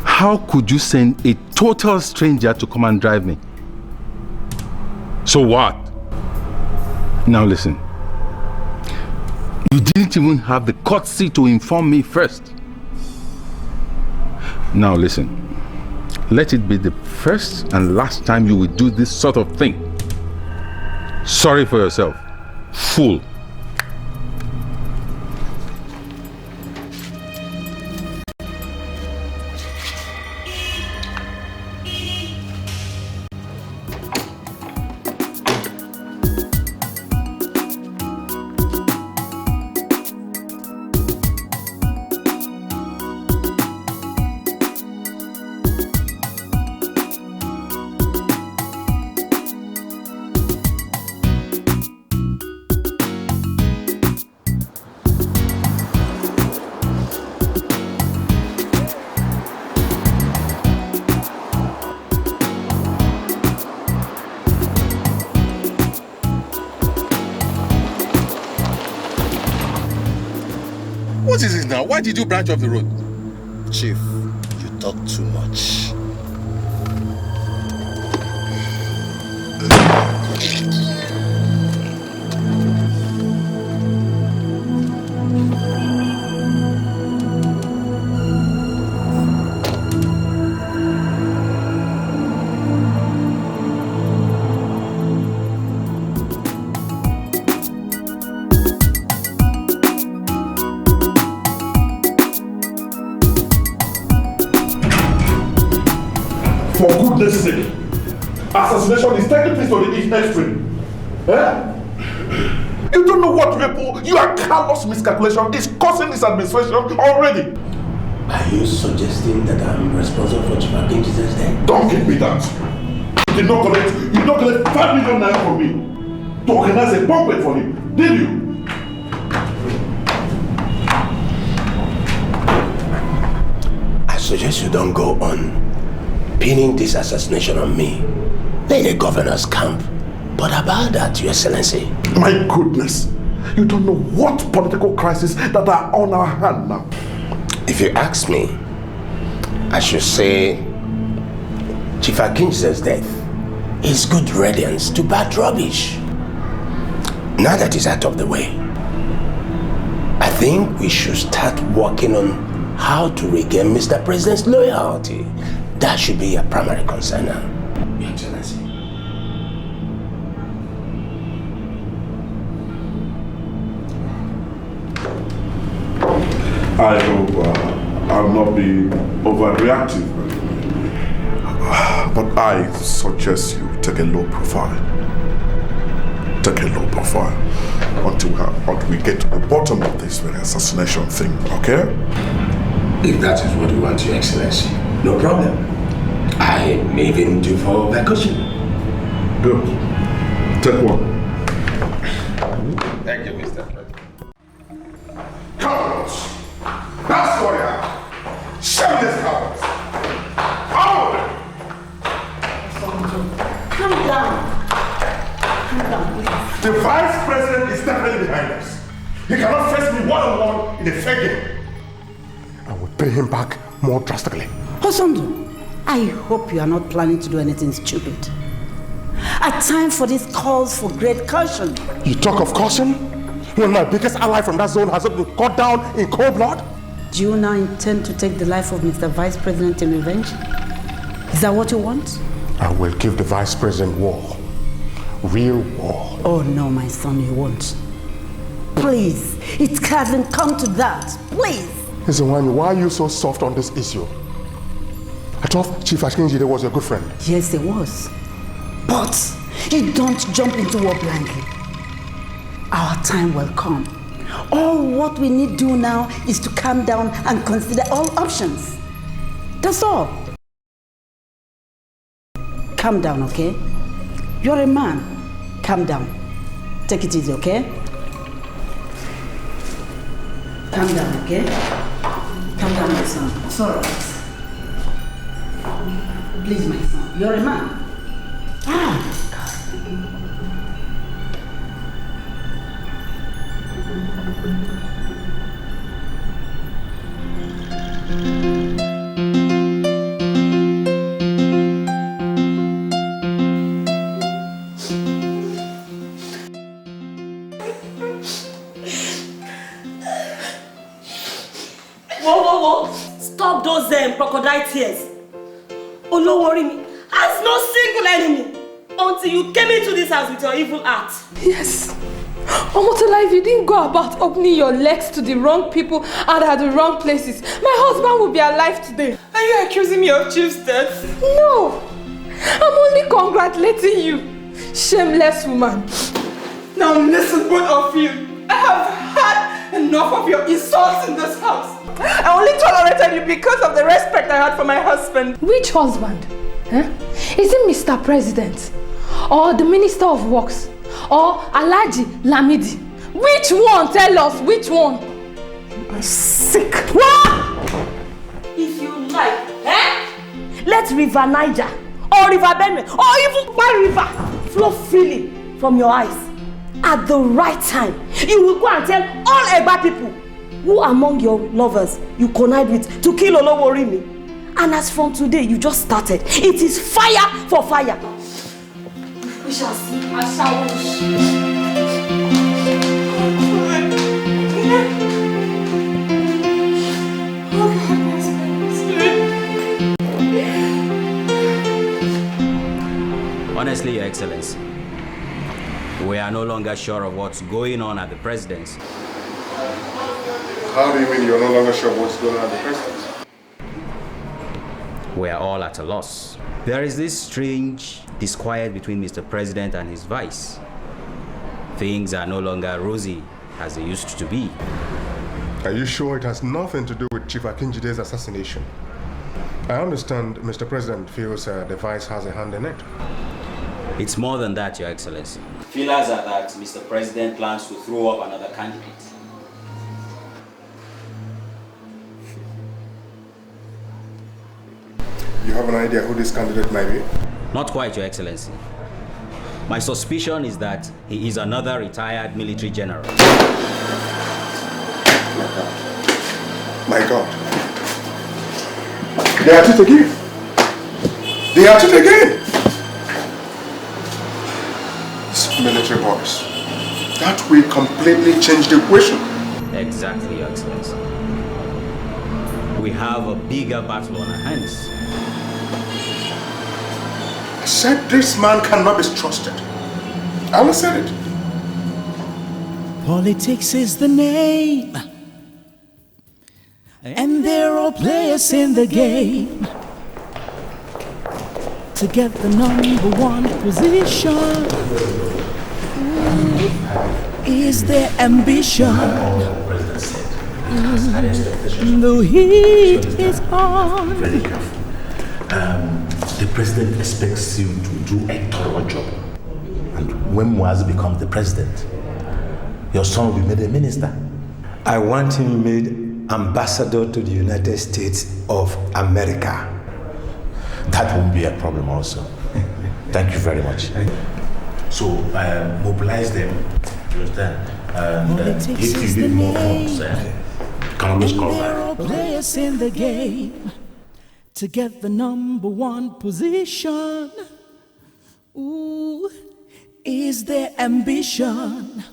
how could you send a total stranger to come and drive me? So what? Now listen. You didn't even have the courtesy to inform me first. Now listen. Let it be the first and last time you will do this sort of thing. Sorry for yourself. Fool. What is it now? Why did you branch off the road? Chief, you talk too much. For goodness sake, assassination is taking place on the extreme. Eh? You don't know what your callous miscalculation is causing this administration already. Are you suggesting that I'm responsible for Chief Akinjide's death? Don't give me that. You did not collect 5 million naira from me to organize a banquet for him, did you? I suggest you don't go on pinning this assassination on me. They're the governor's camp. But about that, Your Excellency. My goodness. You don't know what political crises that are on our hand now. If you ask me, I should say Chief Akinjide's death is good riddance to bad rubbish. Now that it's out of the way, I think we should start working on how to regain Mr. President's loyalty. That should be your primary concern now, Your Excellency. I hope I'm not being overreactive. But I suggest you take a low profile. Take a low profile until we get to the bottom of this very assassination thing, okay? If that is what you want, Your Excellency, no problem. I may even do for Revocation. Good. Take one. Thank you, Mr. President. Cowards! That's what you are. Shameless cowards! All of them! Calm down. Calm down, please. The Vice President is definitely behind us. He cannot face me one-on-one in a fair game. I will pay him back more drastically. Osondu, I hope you are not planning to do anything stupid. A time for this calls for great caution. You talk of caution? When my biggest ally from that zone has been cut down in cold blood? Do you now intend to take the life of Mr. Vice President in revenge? Is that what you want? I will give the Vice President war. Real war. Oh no, my son, you won't. Please, it hasn't come to that. Please. Listen, why are you so soft on this issue? I thought Chief Akinjide was your good friend. Yes, he was. But you don't jump into war blindly. Our time will come. All what we need to do now is to calm down and consider all options. That's all. Calm down, okay? You're a man. Calm down. Take it easy, okay? Calm down, okay? Calm down, my son. It's all right. Please, my son. You're a man. Whoa. Stop those crocodile tears. Olowori has no single enemy until you came into this house with your evil heart. Yes. Omotola, if you didn't go about opening your legs to the wrong people and at the wrong places, my husband would be alive today. Are you accusing me of Chief's death? No. I'm only congratulating you, shameless woman. Now listen, both of you. I have had enough of your insults in this house. I only tolerated you because of the respect I had for my husband. Which husband? Huh? Is it Mr. President? Or the Minister of Works? Or Alhaji Lamidi? Which one? Tell us, which one? I'm sick. What? If you like, let River Niger, or River Benue, or even Bar River flow freely from your eyes. At the right time, you will go and tell all Eba people who among your lovers you connive with to kill Olowori. And as from today, you just started. It is fire for fire. We shall see. I shall Honestly, Your Excellency, we are no longer sure of what's going on at the presidency. How do you mean you're no longer sure what's going on at the presidency? We are all at a loss. There is this strange disquiet between Mr. President and his vice. Things are no longer rosy as they used to be. Are you sure it has nothing to do with Chief Akinjide's assassination? I understand Mr. President feels the vice has a hand in it. It's more than that, Your Excellency. Feelers are that Mr. President plans to throw up another candidate. You have an idea who this candidate might be? Not quite, Your Excellency. My suspicion is that he is another retired military general. My God. They are at it again. They are at it again. These military boys. That will completely change the equation. Exactly, Your Excellency. We have a bigger battle on our hands. I said this man cannot be trusted. I always said it. Politics is the name, and there are players in the game to get the #1 position. Is their ambition. The heat is on. Very careful. The president expects you to do a thorough job. And when Muazu becomes the president, your son will be made a minister. I want him made ambassador to the United States of America. That won't be a problem also. Thank you very much. So, mobilize them. You understand? And if you need more funds, you can always call There back. are players in the game to get the #1 position. Ooh, is their ambition.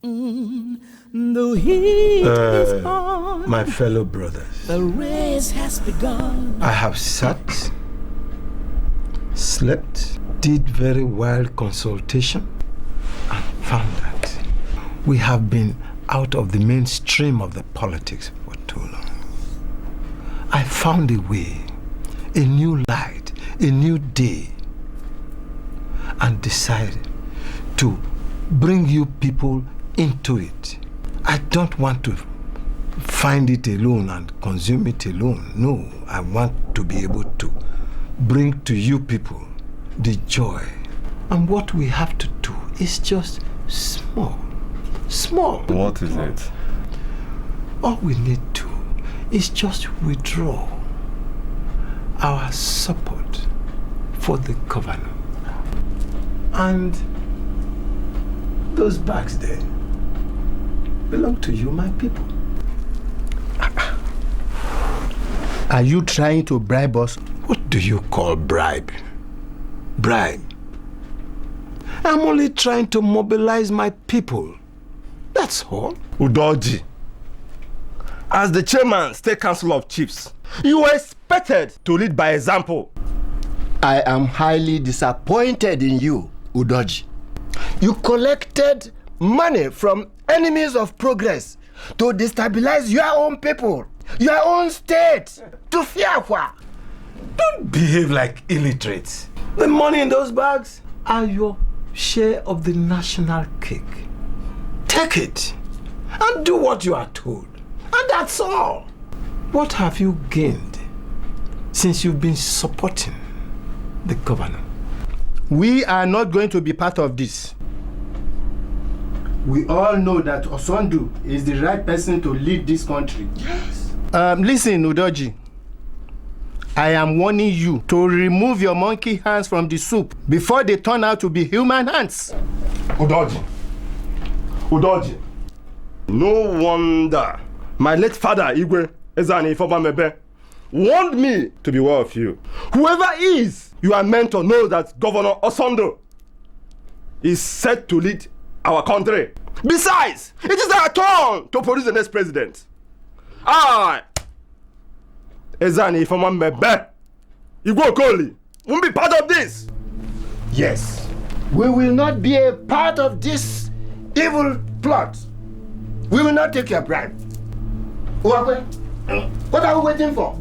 The heat is on. My fellow brothers, The race has begun. I have sat, slept, did very wild consultation, and found that we have been out of the mainstream of the politics for too long. I found a way, a new light, a new day, and decided to bring you people into it. I don't want to find it alone and consume it alone. No, I want to be able to bring to you people the joy. And what we have to do is just small. Small. What is it? All we need to is just withdraw our support for the governor. And those bags there belong to you, my people. Are you trying to bribe us? What do you call bribe? Bribe? I'm only trying to mobilize my people. That's all. Udoji, as the chairman, State Council of Chiefs, you were expected to lead by example. I am highly disappointed in you, Udoji. You collected money from enemies of progress to destabilize your own people, your own state, to fear what? Don't behave like illiterates. The money in those bags are your share of the national cake. Take it and do what you are told. And that's all. What have you gained since you've been supporting the governor? We are not going to be part of this. We all know that Osondu is the right person to lead this country. Yes. Listen, Udoji. I am warning you to remove your monkey hands from the soup before they turn out to be human hands. Udoji. No wonder my late father, Igwe Ezani Ifobamebe, warned me to beware of you. Whoever is, you are meant to know that Governor Osondu is set to lead our country. Besides, it is our turn to produce the next president. Ezani Ifobamebe, Igwe Okoli, won't be part of this. Yes. We will not be a part of this evil plot. We will not take your bribe. What are we waiting for?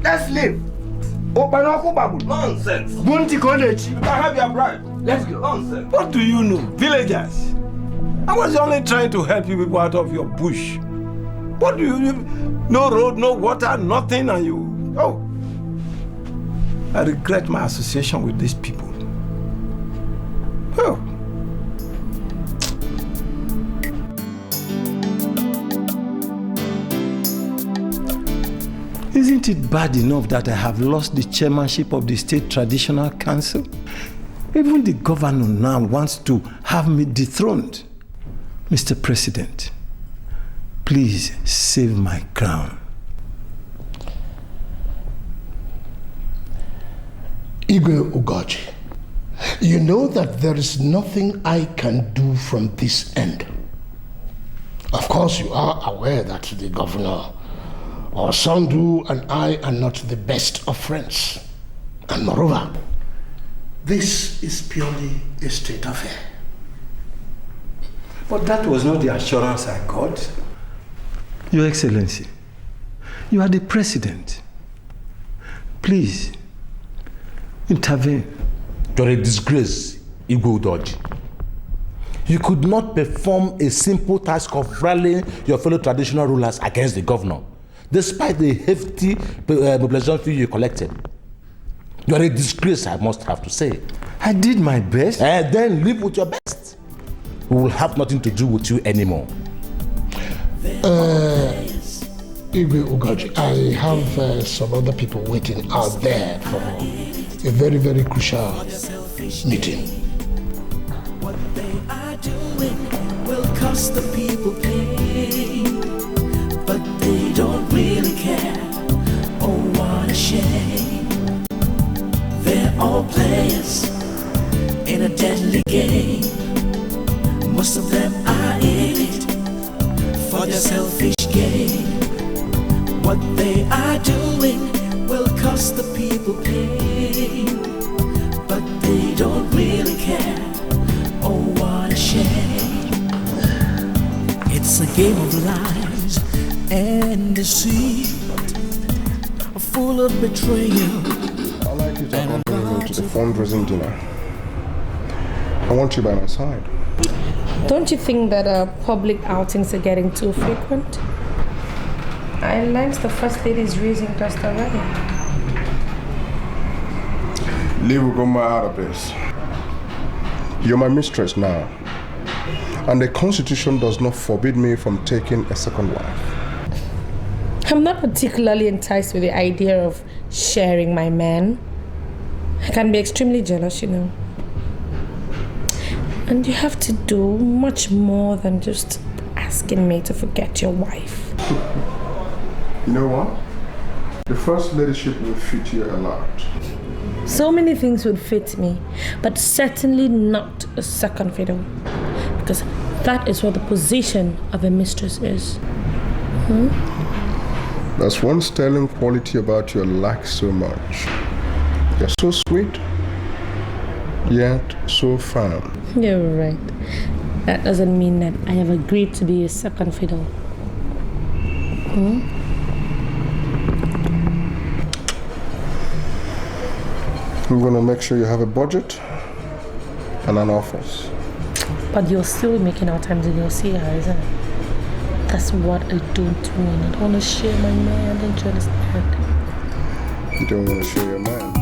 Let's leave. Nonsense. Bunti college. You can have your bribe. Let's go. Nonsense. What do you know? Villagers. I was only trying to help you people out of your bush. What do you... No road, no water, nothing, and you... Oh. I regret my association with these people. Oh. Isn't it bad enough that I have lost the chairmanship of the State Traditional Council? Even the governor now wants to have me dethroned. Mr. President, please save my crown. Igwe Ugoji, you know that there is nothing I can do from this end. Of course, you are aware that the governor, Osondu, and I are not the best of friends. And moreover, this is purely a state affair. But that was not the assurance I got. Your Excellency, you are the president. Please, intervene. You're a disgrace, Igwe Udoji. You could not perform a simple task of rallying your fellow traditional rulers against the governor, despite the hefty mobilization fee you collected. You are a disgrace, I must have to say. I did my best. Then live with your best. We will have nothing to do with you anymore. Igwe Ugoji, I have some other people waiting out there for a very, very crucial meeting. What they are doing will cost the people pain, but they don't really care. Oh, what a shame. They're all players in a deadly game. Most of them are in their selfish gain. What they are doing will cost the people pain, but they don't really care. Oh, what a shame. It's a game of lies and deceit, full of betrayal. I'd like you to accompany me to the fundraising dinner. I want you by my side. Don't you think that public outings are getting too frequent? I learned the First Lady is raising dust already. Leave Ugoma out of this. You're my mistress now, and the Constitution does not forbid me from taking a second wife. I'm not particularly enticed with the idea of sharing my man. I can be extremely jealous, you know. And you have to do much more than just asking me to forget your wife. You know what? The First Ladyship will fit you a lot. So many things would fit me, but certainly not a second fiddle. Because that is what the position of a mistress is. That's one sterling quality about you I like so much. You're so sweet, yet so firm. You're right. That doesn't mean that I have agreed to be a second fiddle. I'm gonna make sure you have a budget and an office. But you're still making our time to go see her, isn't it? That's what I don't mean. I don't want to share my man, don't you understand? You don't want to share your man?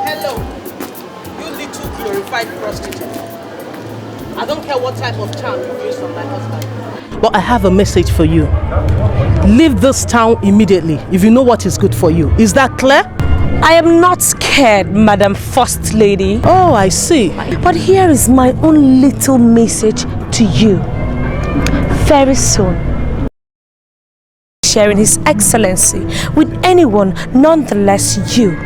Hello, you little glorified prostitute. I don't care what type of charm you use on my husband. But I have a message for you. Leave this town immediately if you know what is good for you. Is that clear? I am not scared, Madam First Lady. Oh, I see. But here is my own little message to you. Very soon, sharing His Excellency with anyone, nonetheless you.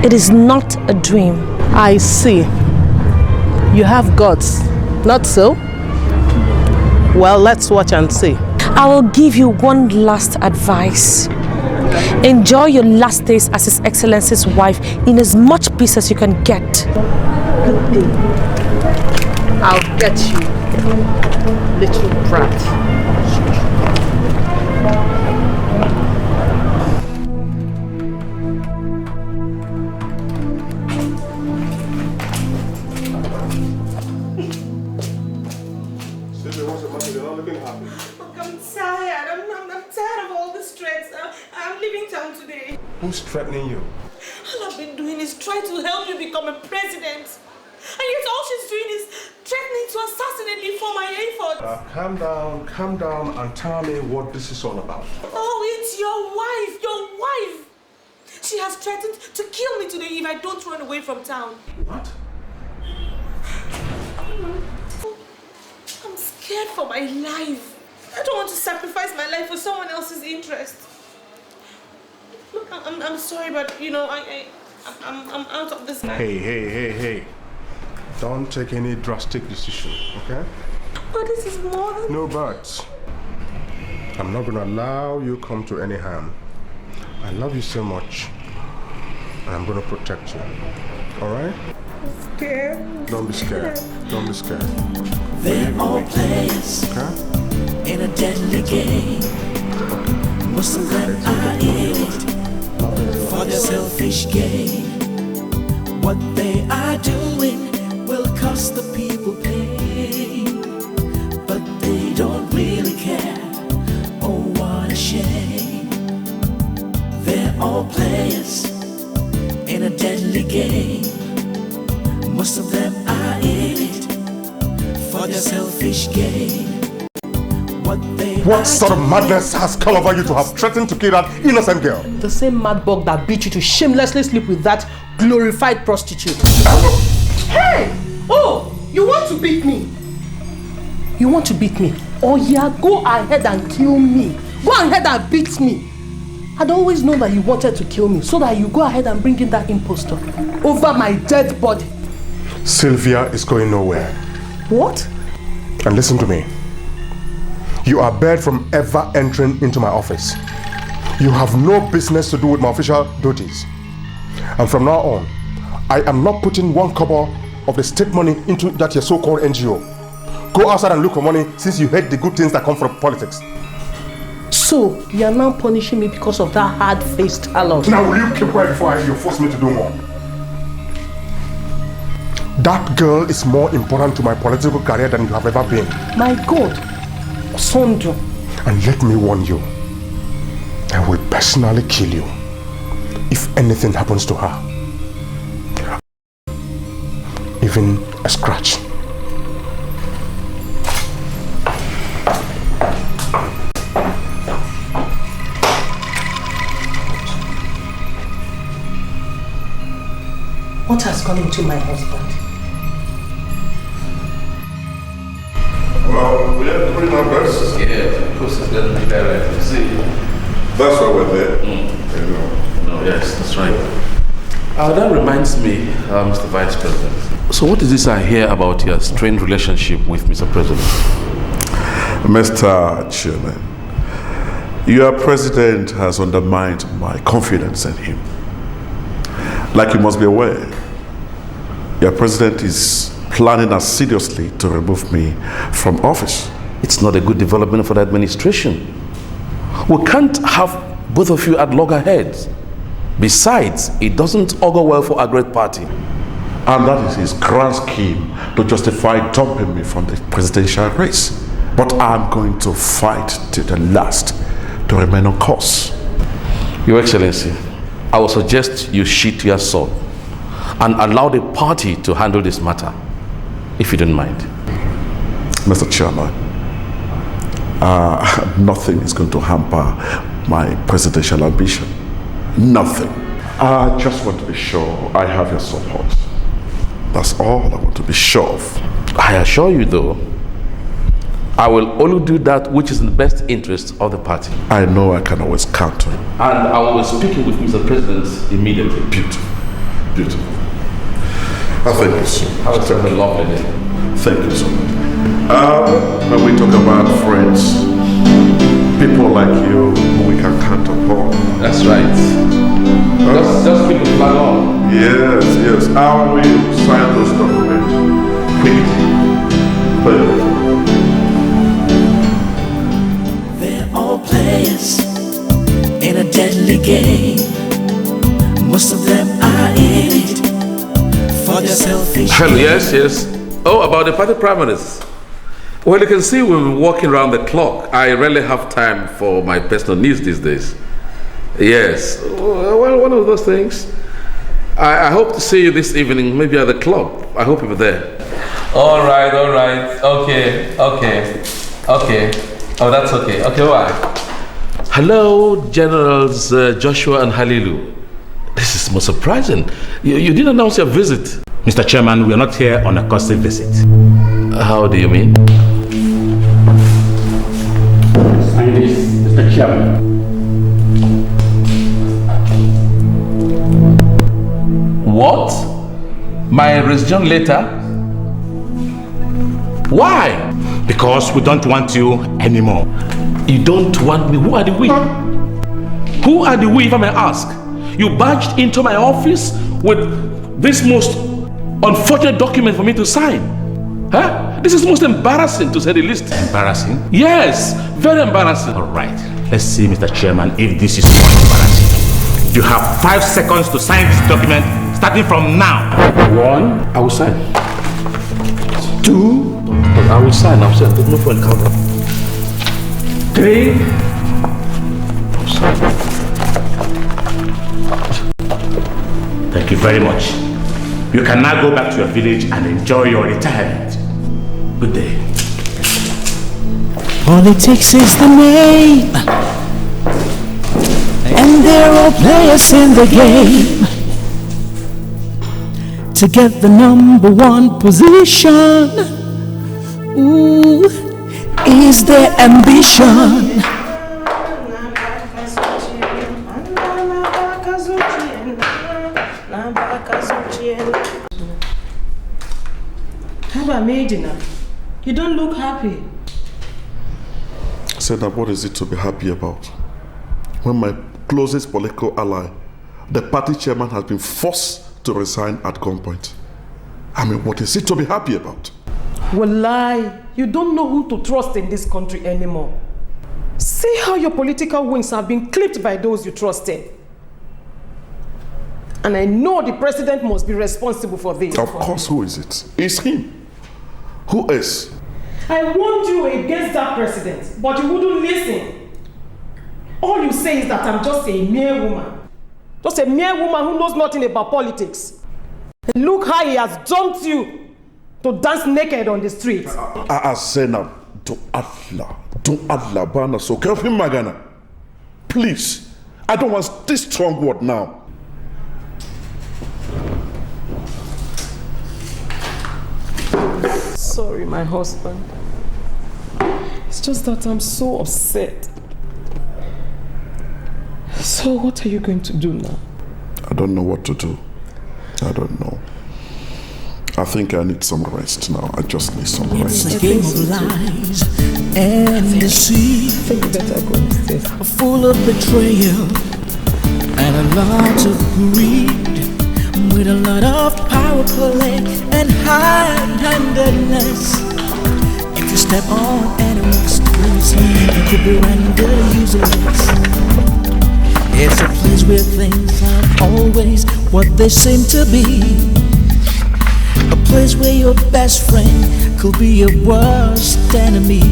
It is not a dream. I see. You have guts, not so? Well, let's watch and see. I will give you one last advice. Enjoy your last days as His Excellency's wife in as much peace as you can get. Good day. I'll get you, little brat. Who's threatening you? All I've been doing is trying to help you become a president. And yet all she's doing is threatening to assassinate me for my effort. Calm down and tell me what this is all about. Oh, it's your wife. She has threatened to kill me today if I don't run away from town. What? I'm scared for my life. I don't want to sacrifice my life for someone else's interest. Look, I'm sorry, but you know, I'm out of this now. Hey. Don't take any drastic decision, okay? But this is more than... No buts. I'm not gonna allow you come to any harm. I love you so much, and I'm gonna protect you. All right? I'm scared. Don't be scared. Don't be scared. They're all players in a deadly game. Most of them are in it for their selfish gain. What they are doing will cost the people pain, but they don't really care. Oh, what a shame. They're all players in a deadly game. Most of them are in it for their selfish gain. What sort of madness has come over you to have threatened to kill that innocent girl? The same mad bug that beat you to shamelessly sleep with that glorified prostitute. Hey! Oh! You want to beat me? You want to beat me? Oh yeah, go ahead and kill me. Go ahead and beat me. I'd always known that you wanted to kill me so that you go ahead and bring in that impostor over my dead body. Sylvia is going nowhere. What? And listen to me. You are barred from ever entering into my office. You have no business to do with my official duties. And from now on, I am not putting one kobo of the state money into that your so-called NGO. Go outside and look for money since you hate the good things that come from politics. So, you are now punishing me because of that hard-faced talent. Now will you keep quiet before you force me to do more? That girl is more important to my political career than you have ever been. My God, Osondu. And let me warn you, I will personally kill you if anything happens to her. Even a scratch. What has gone into my husband? Well, we have to bring our best. Yeah, of course it's going to be direct. You see. That's why we're there. No, yes, that's right. That reminds me, Mr. Vice President. So what is this I hear about your strained relationship with Mr. President? Mr. Chairman, your president has undermined my confidence in him. Like you must be aware, your president is planning assiduously to remove me from office. It's not a good development for the administration. We can't have both of you at loggerheads. Besides, it doesn't augur well for a great party. And that is his grand scheme to justify dumping me from the presidential race. But I'm going to fight to the last to remain on course. Your Excellency, I would suggest you sheath your sword and allow the party to handle this matter, if you don't mind. Mr. Chairman, nothing is going to hamper my presidential ambition. Nothing. I just want to be sure I have your support. That's all I want to be sure of. I assure you though, I will only do that which is in the best interest of the party. I know I can always count on you. And I will be speaking with Mr. President immediately. Beautiful. Beautiful. Thank you so much. Have a lovely day. Thank you so much. When we talk about friends, people like you who we can count upon. That's right. Just keep the flag on. Yes. I will sign those documents quickly. They're all players in a deadly game. Most of them are in it for their selfish. Hello, yes. Oh, about the party primaries. Well, you can see we've been walking around the clock. I rarely have time for my personal needs these days. Yes, well, one of those things. I hope to see you this evening, maybe at the club. I hope you're there. All right. Okay. Oh, that's okay. Okay, why? Hello, Generals Joshua and Halilu. This is most surprising. You didn't announce your visit. Mr. Chairman, we are not here on a costly visit. How do you mean? Sign this, Mr. Chairman. What? My resignation letter? Why? Because we don't want you anymore. You don't want me? Who are the we? Who are the we, if I may ask? You barged into my office with this most unfortunate document for me to sign. Huh? This is most embarrassing, to say the least. Embarrassing? Yes, very embarrassing. All right. Let's see, Mr. Chairman, if this is not embarrassing. You have 5 seconds to sign this document, starting from now. 1, I will sign. 2, I will sign. There's no point counter. 3, I'll sign. Thank you very much. You can now go back to your village and enjoy your retirement. Good day. Politics is the name, and they're all players in the game to get the #1 position. Ooh, is their ambition. You don't look happy. Senna, what is it to be happy about? When my closest political ally, the party chairman, has been forced to resign at gunpoint. I mean, what is it to be happy about? Wallahi, you don't know who to trust in this country anymore. See how your political wings have been clipped by those you trusted. And I know the president must be responsible for this. Of course, who is it? It's him. Who is? I warned you against that president, but you wouldn't listen. All you say is that I'm just a mere woman. Just a mere woman who knows nothing about politics. Look how he has dumped you to dance naked on the street. Senna, to Allah, Bana, so careful, Magana. Please, I don't want this strong word now. Sorry, my husband. It's just that I'm so upset. So what are you going to do now? I don't know what to do. I don't know. I think I need some rest now. I just need some rest. It's a game of lies and deceit, full of betrayal and a lot of greed, with a lot of power play and high-handedness. If you step on anyone's toes, you could be rendered useless. It's a place where things aren't always what they seem to be. A place where your best friend could be your worst enemy,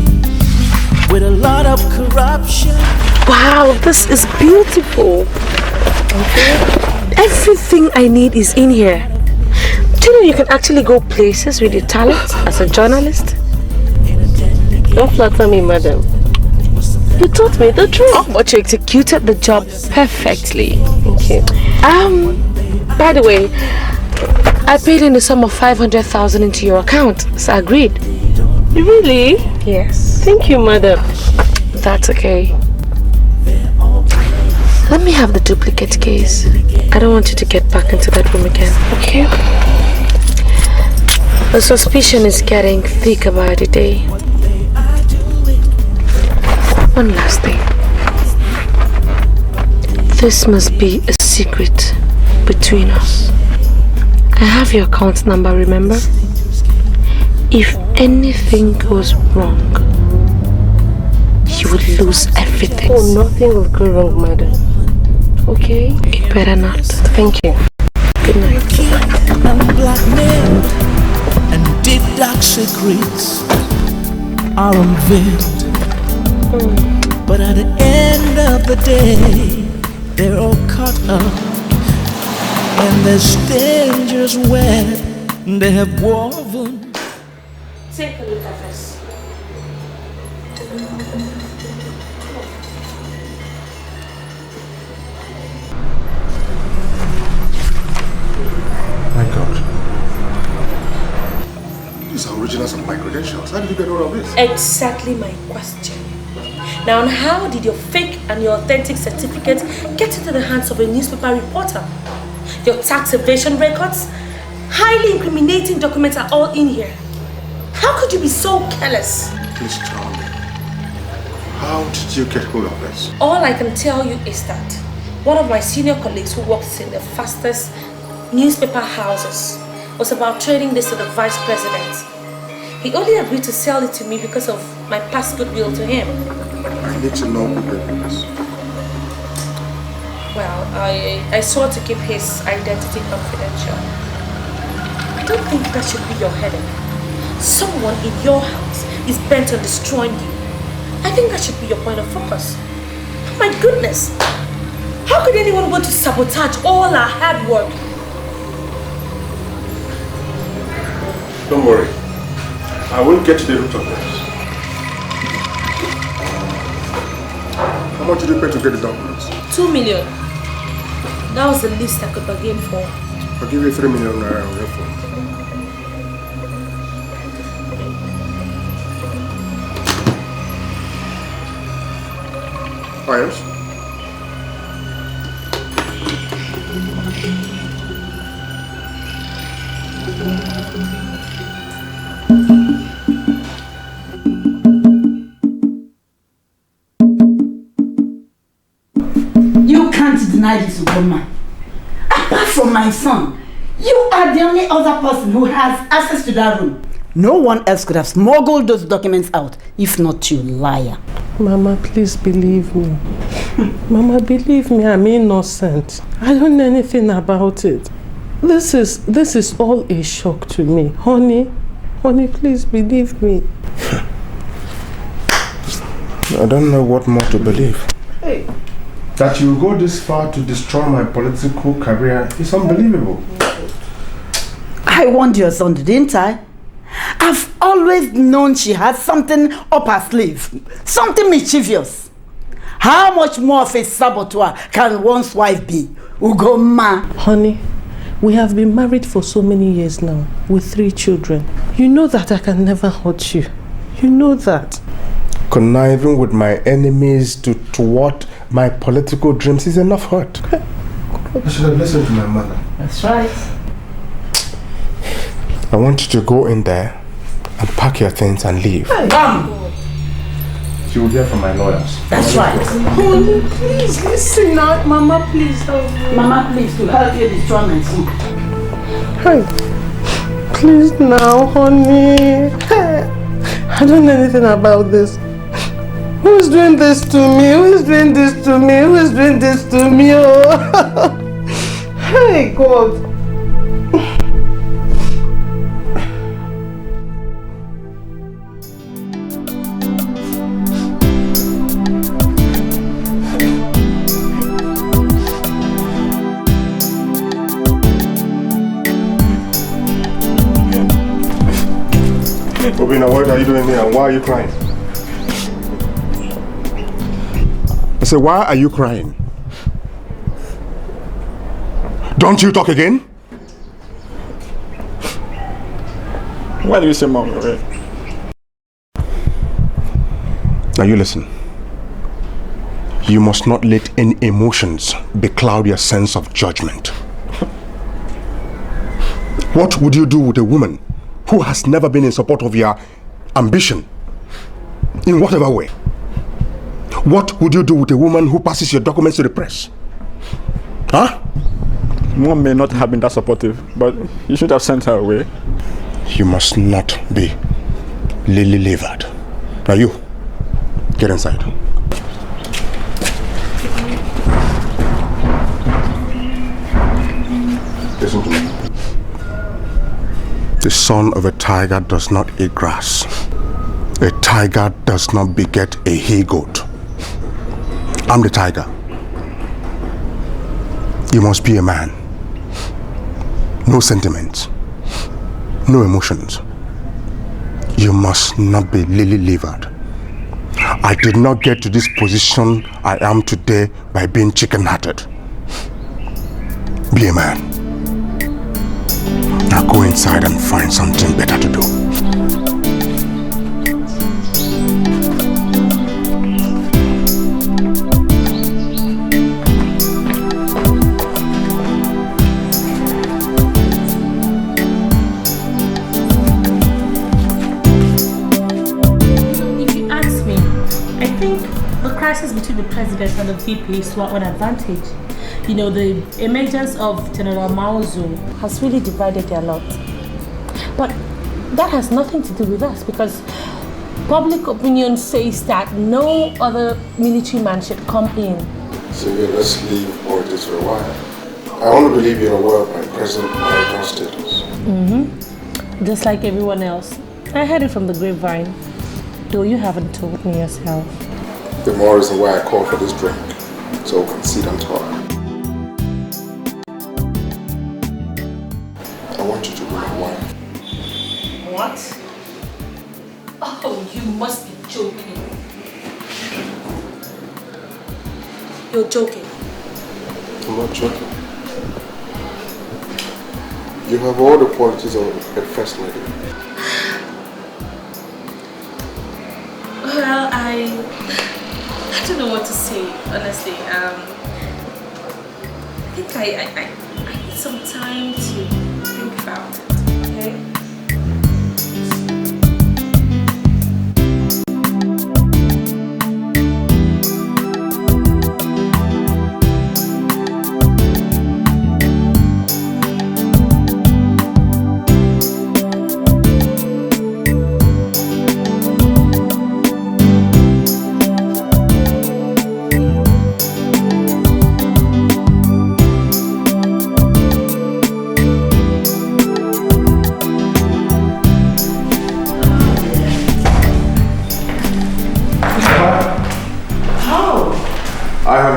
with a lot of corruption. Wow, this is beautiful. Everything I need is in here. Do you know you can actually go places with your talent as a journalist? Don't flatter me, madam. You taught me the truth. Oh, but you executed the job perfectly. Thank you. By the way, I paid in the sum of 500,000 into your account, so I agreed. Really? Yes. Thank you, madam. That's okay. Let me have the duplicate case. I don't want you to get back into that room again, okay? The suspicion is getting thicker by the day. One last thing. This must be a secret between us. I have your account number, remember? If anything goes wrong, you would lose everything. Oh, nothing will go wrong, madam. Okay? It better not. Thank you. Good night. And blackmailed and deep dark secrets are unveiled. But at the end of the day, they're all caught up in this dangerous web they have woven. Take a look at this. My God. These are originals of my credentials. How did you get all of this? Exactly my question. Now, how did your fake and your authentic certificates get into the hands of a newspaper reporter? Your tax evasion records, highly incriminating documents are all in here. How could you be so careless? Please tell me. How did you get hold of this? All I can tell you is that one of my senior colleagues who works in the fastest newspaper houses was about trading this to the vice president. He only agreed to sell it to me because of my past goodwill to him. I need to know who did this. Well, I swore to keep his identity confidential. I don't think that should be your headache. Someone in your house is bent on destroying you. I think that should be your point of focus. Oh my goodness! How could anyone want to sabotage all our hard work? Don't worry. I will get to the root of this. How much did you pay to get the documents? 2 million. That was the least I could bargain for. I'll give you 3 million naira on your phone. Oh, yes? deny this woman. Apart from my son, you are the only other person who has access to that room. No one else could have smuggled those documents out, if not you, liar. Mama, please believe me. Mama, believe me, I'm innocent. I don't know anything about it. This is all a shock to me. Honey, please believe me. I don't know what more to believe. Hey. That you go this far to destroy my political career is unbelievable. I warned your son, didn't I? I've always known she has something up her sleeve. Something mischievous. How much more of a saboteur can one's wife be? Ugoma. Honey, we have been married for so many years now, with 3 children. You know that I can never hurt you. You know that. Conniving with my enemies to thwart my political dreams is enough hurt. I should have listened to my mother. That's right. I want you to go in there and pack your things and leave. Come! You will hear from my lawyers. That's right. Honey, please listen now. Mama, please help me. Mama, please, to help you destroy my son. Hey, please now, honey. Hey, I don't know anything about this. Who is doing this to me? Who is doing this to me? Who is doing this to me? Oh. Hey, God. Obina, what are you doing here and why are you crying? I said, why are you crying? Don't you talk again? Why do you say mom? Right? Now you listen. You must not let any emotions becloud your sense of judgment. What would you do with a woman who has never been in support of your ambition in whatever way? What would you do with a woman who passes your documents to the press? Huh? Mom may not have been that supportive, but you should have sent her away. You must not be lily-livered. Now you, get inside. Listen to me. The son of a tiger does not eat grass. A tiger does not beget a he-goat. I'm the tiger. You must be a man. No sentiments. No emotions. You must not be lily-livered. I did not get to this position I am today by being chicken-hearted. Be a man. Now go inside and find something better to do. Between the president and the VP is to our own advantage. You know, the emergence of General Maozo has really divided their lot. But that has nothing to do with us because public opinion says that no other military man should come in. Sylvia, let's leave all this for a while. I want to believe you're aware of my present marital status. Mm-hmm. Just like everyone else. I heard it from the grapevine, though you haven't told me yourself. The more reason why I called for this drink, so we can sit and talk. I want you to be my wife. What? Oh, you must be joking. You're joking. I'm not joking. You have all the qualities of a first lady. Well, I don't know what to say, honestly. I think I need some time to think about it, okay?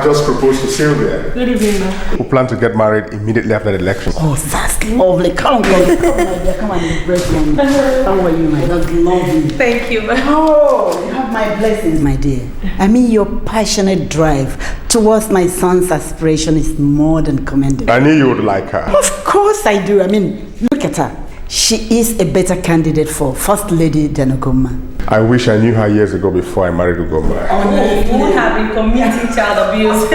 just proposed to Sylvia. Good evening, ma. Who plan to get married immediately after the election. Oh, that's lovely. Come, my dear. Come and embrace me. How are you, my God? That's lovely. Thank you, ma. Oh, you have my blessings, my dear. I mean, your passionate drive towards my son's aspiration is more than commendable. I knew you would like her. Of course I do. I mean, look at her. She is a better candidate for First Lady than Ugoma. I wish I knew her years ago before I married Ugoma. Oh, you would have been committing child abuse.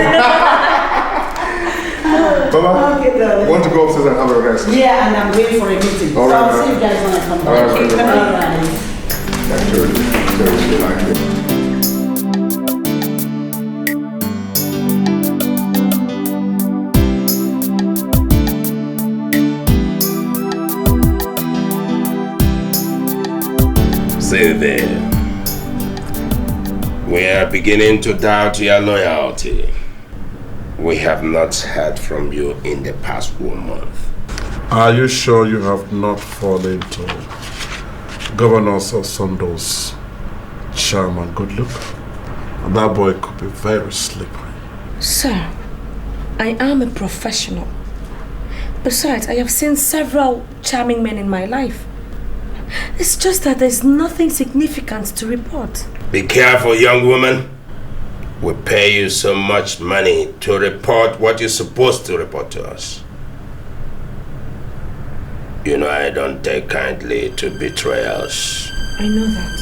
Baba, want to go upstairs and have a rest? Yeah, and I'm waiting for a meeting. All right, so I'll see you guys when I come back. All right. Say there. We are beginning to doubt your loyalty. We have not heard from you in the past 1 month. Are you sure you have not fallen to Governor Osondu's charm and good look? That boy could be very slippery. Sir, I am a professional. Besides, I have seen several charming men in my life. It's just that there's nothing significant to report. Be careful, young woman. We pay you so much money to report what you're supposed to report to us. You know I don't take kindly to betrayals. I know that.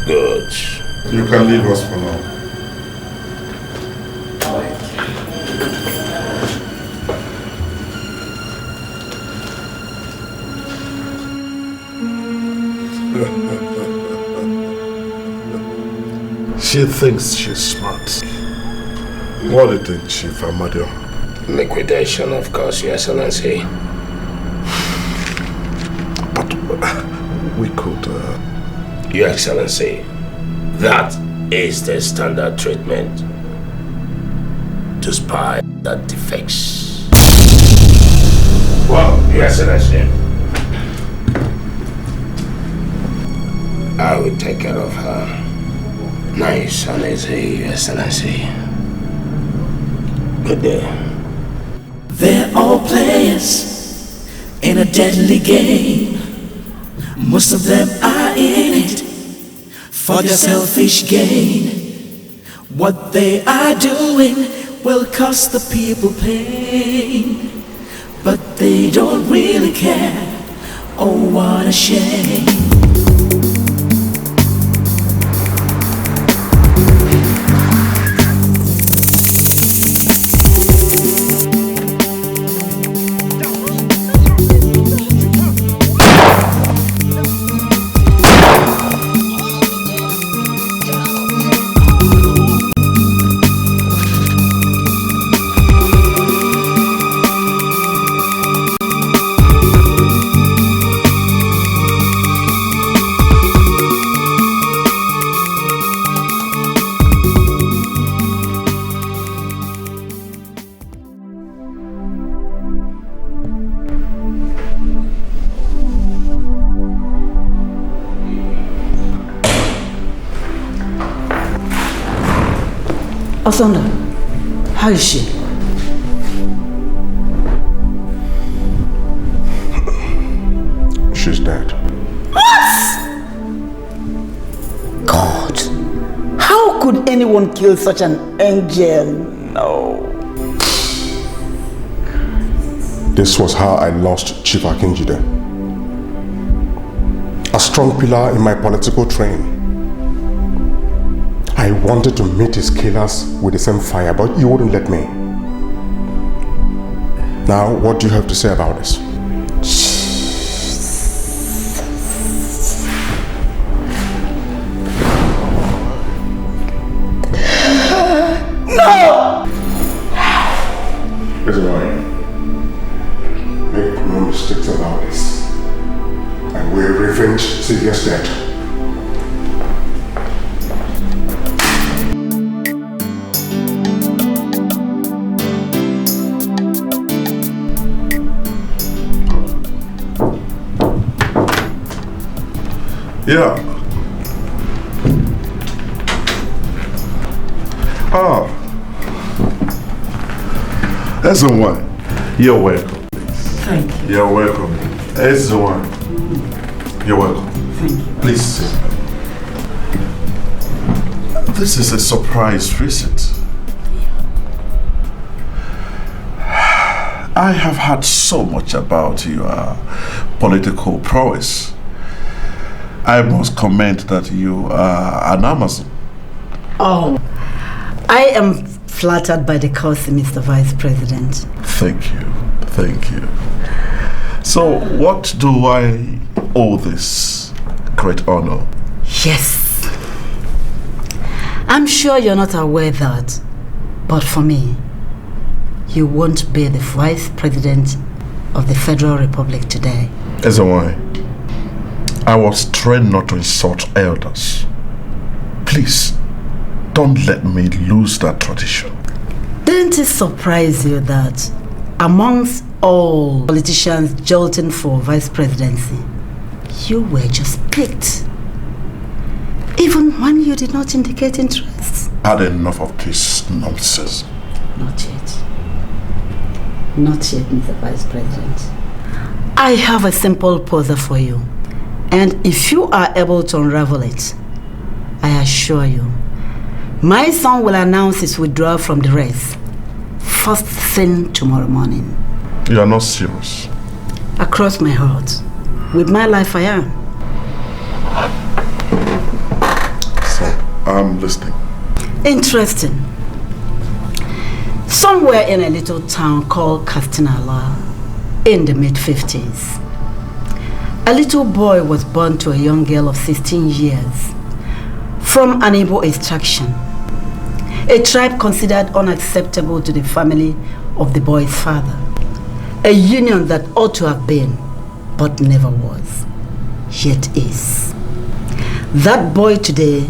Good. You can leave us for now. She thinks she's smart. What do you think, Chief Amadio? Liquidation, of course, Your Excellency. But we could... Your Excellency, that is the standard treatment to spy that defects. Well, Your Excellency, I will take care of her. Nice and easy, Your Excellency. Good day. They're all players in a deadly game. Most of them are in it for their selfish gain. What they are doing will cost the people pain, but they don't really care. Oh, what a shame. Osondu, how is she? She's dead. What? God, how could anyone kill such an angel? No. This was how I lost Chief Akinjide. A strong pillar in my political train. I wanted to meet his killers with the same fire, but you wouldn't let me. Now, what do you have to say about this? No! Listen, Ryan. Make no mistakes about this. And we'll revenge Sylvia's death. Yeah. That's the one. You're welcome. Thank you. You're welcome. That's the one. You're welcome. Thank you. Please sit. This is a surprise visit. I have heard so much about your political prowess. I must comment that you are an Amazon. Oh, I am flattered by the cause, Mr. Vice President. Thank you. Thank you. So, what do I owe this great honor? Yes. I'm sure you're not aware that, but for me, you won't be the Vice President of the Federal Republic today. Ezewai, I was trained not to insult elders. Please, don't let me lose that tradition. Didn't it surprise you that amongst all politicians jolting for vice presidency, you were just picked? Even when you did not indicate interest? I had enough of this nonsense. Not yet. Not yet, Mr. Vice President. I have a simple poser for you. And if you are able to unravel it, I assure you, my son will announce his withdrawal from the race first thing tomorrow morning. You are not serious. Across my heart. With my life, I am. So, I'm listening. Interesting. Somewhere in a little town called Castinala, in the mid-50s, a little boy was born to a young girl of 16 years from an Igbo extraction, a tribe considered unacceptable to the family of the boy's father, a union that ought to have been, but never was, yet is. That boy today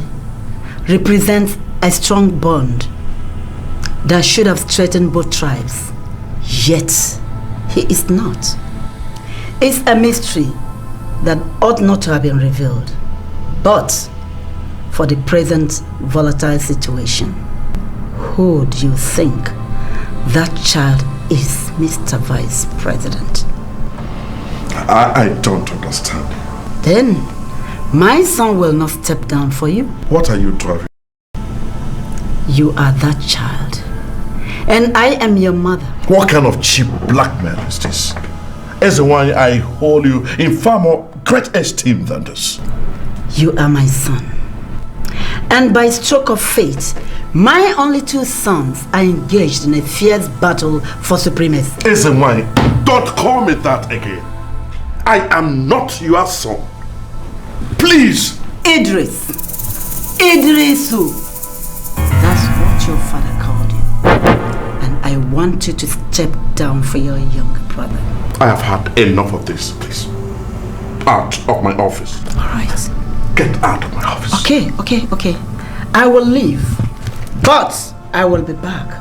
represents a strong bond that should have strengthened both tribes, yet he is not. It's a mystery that ought not to have been revealed, but for the present volatile situation, who do you think that child is, Mr. Vice President? I don't understand. Then, my son will not step down for you. What are you driving? You are that child, and I am your mother. What kind of cheap blackmail is this? As the one I hold you in far more great esteem than this. You are my son, and by stroke of fate, my only two sons are engaged in a fierce battle for supremacy. As the one, don't call me that again. I am not your son. Please. Idrisu. That's what your father called you. And I want you to step down for your younger brother. I have had enough of this, please. Out of my office. All right. Get out of my office. Okay. I will leave, but I will be back.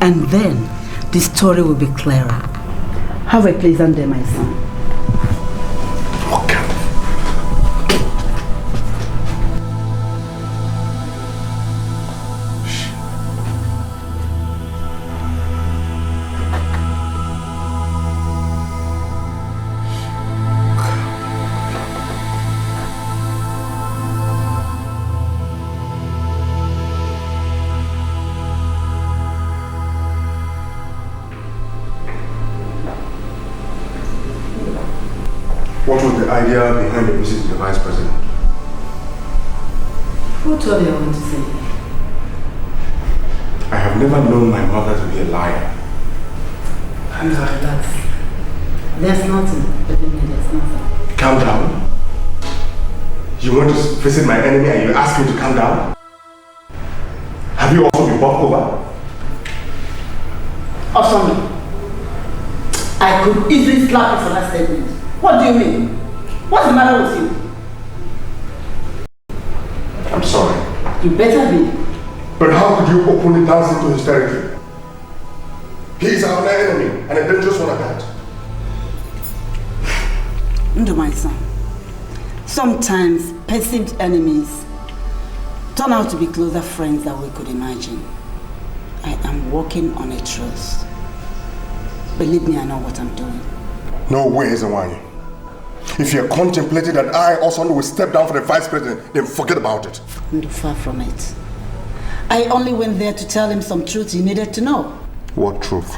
And then the story will be clearer. Have a pleasant day, my son. Okay. What was the idea behind the visit to the Vice President? Who told you I want to say? I have never known my mother to be a liar. Relax. There's nothing. Believe me, there's nothing. Calm down. You want to visit my enemy and you ask me to calm down? Have you also been bought over? Osondu, I could easily slap you for that statement. What do you mean? What's the matter with you? I'm sorry. You better be. But how could you openly dance into his territory? He is our enemy and a dangerous one at that. Ndo, my son. Sometimes perceived enemies turn out to be closer friends than we could imagine. I am working on a truth. Believe me, I know what I'm doing. No way, Ezewanyi. If you're contemplating that I, Osondu, will step down for the vice president, then forget about it. No, far from it. I only went there to tell him some truth he needed to know. What truth?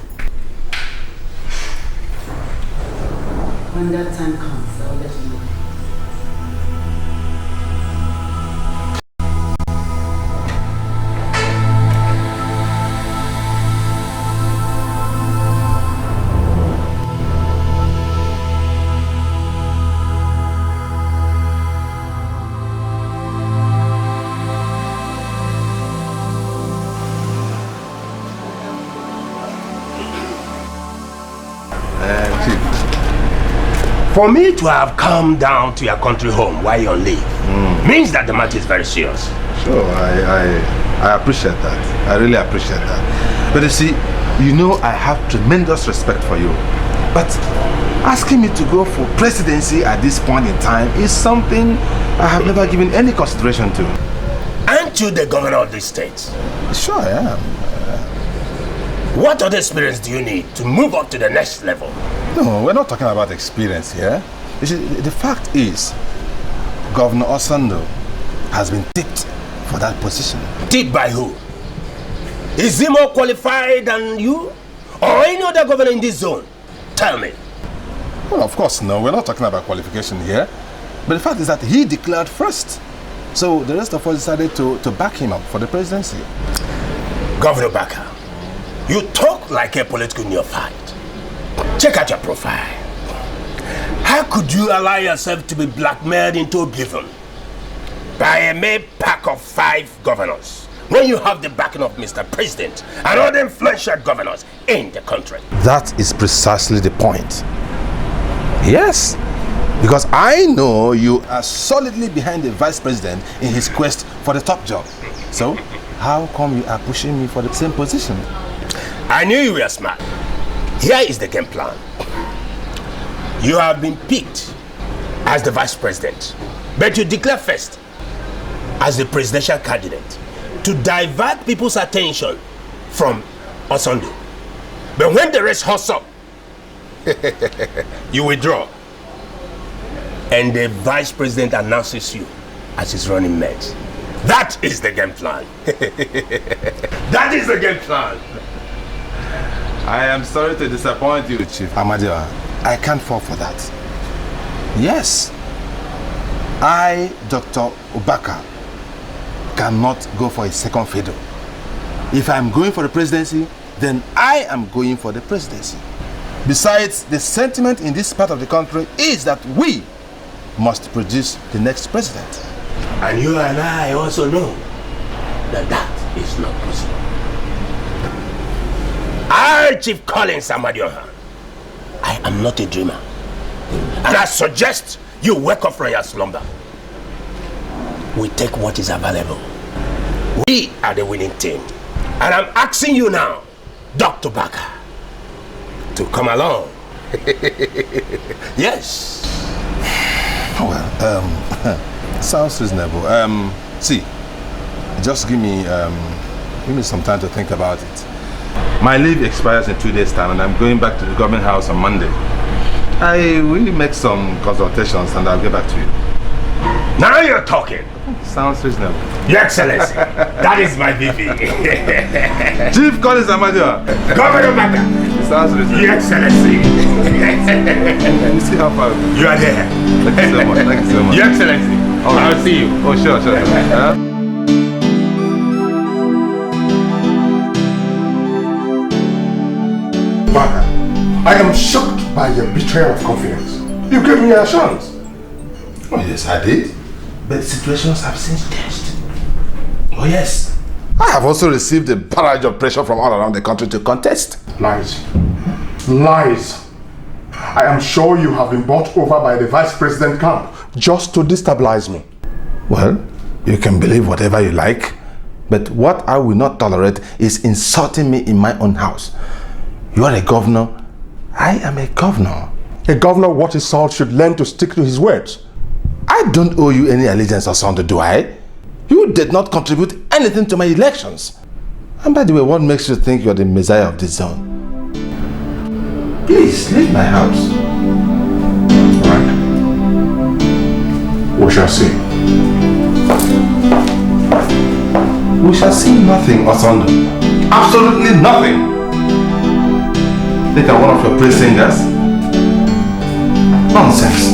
When that time comes, I'll let you know. For me to have come down to your country home while you're on leave means that the matter is very serious. Sure, I appreciate that. I really appreciate that. But you see, you know I have tremendous respect for you. But asking me to go for presidency at this point in time is something I have never given any consideration to. Aren't you the governor of this state? Sure I am. What other experience do you need to move up to the next level? No, we're not talking about experience here. You see, the fact is, Governor Osondu has been tipped for that position. Tipped by who? Is he more qualified than you? Or any other governor in this zone? Tell me. Well, of course, no. We're not talking about qualification here. But the fact is that he declared first. So the rest of us decided to back him up for the presidency. Governor Baka, you talk like a political neophyte. Check out your profile. How could you allow yourself to be blackmailed into oblivion by a mere pack of 5 governors when you have the backing of Mr. President and other influential governors in the country? That is precisely the point. Yes, because I know you are solidly behind the vice president in his quest for the top job. So, how come you are pushing me for the same position? I knew you were smart. Here is the game plan. You have been picked as the vice president, but you declare first as the presidential candidate to divert people's attention from Osondu. But when the rest hosts up, you withdraw, and the vice president announces you as his running mate. That is the game plan. That is the game plan. I am sorry to disappoint you, Chief Amadio. I can't fall for that. Yes, I, Dr. Obaka, cannot go for a second fiddle. If I'm going for the presidency, then I am going for the presidency. Besides, the sentiment in this part of the country is that we must produce the next president. And you and I also know that that is not possible. I, Chief Collins Amadioha, I am not a dreamer. And I suggest you wake up from your slumber. We take what is available. We are the winning team. And I'm asking you now, Dr. Baka, to come along. Yes. Well, sounds reasonable. See, just give me some time to think about it. My leave expires in 2 days' time, and I'm going back to the government house on Monday. I will make some consultations, and I'll get back to you. Now you're talking. Sounds reasonable. Your Excellency, that is my VP. Chief Collins Amadio. Governor Baka. Sounds reasonable. Your Excellency. You see how far you are there. Thank you so much. Thank you so much. Your Excellency. Right. I'll see you. Oh, sure. Baka, I am shocked by your betrayal of confidence. You gave me a chance. Oh yes, I did. But situations have since changed. Oh yes. I have also received a barrage of pressure from all around the country to contest. Lies. Lies. I am sure you have been bought over by the vice president camp just to destabilize me. Well, you can believe whatever you like, but what I will not tolerate is insulting me in my own house. You are a governor. I am a governor. A governor, what is salt, should learn to stick to his words. I don't owe you any allegiance or Osondu, do I? You did not contribute anything to my elections. And by the way, what makes you think you're the messiah of this zone? Please, leave my house. Alright? We shall see. We shall see nothing, Osondu. Absolutely nothing. Think I'm one of your praise singers? Nonsense.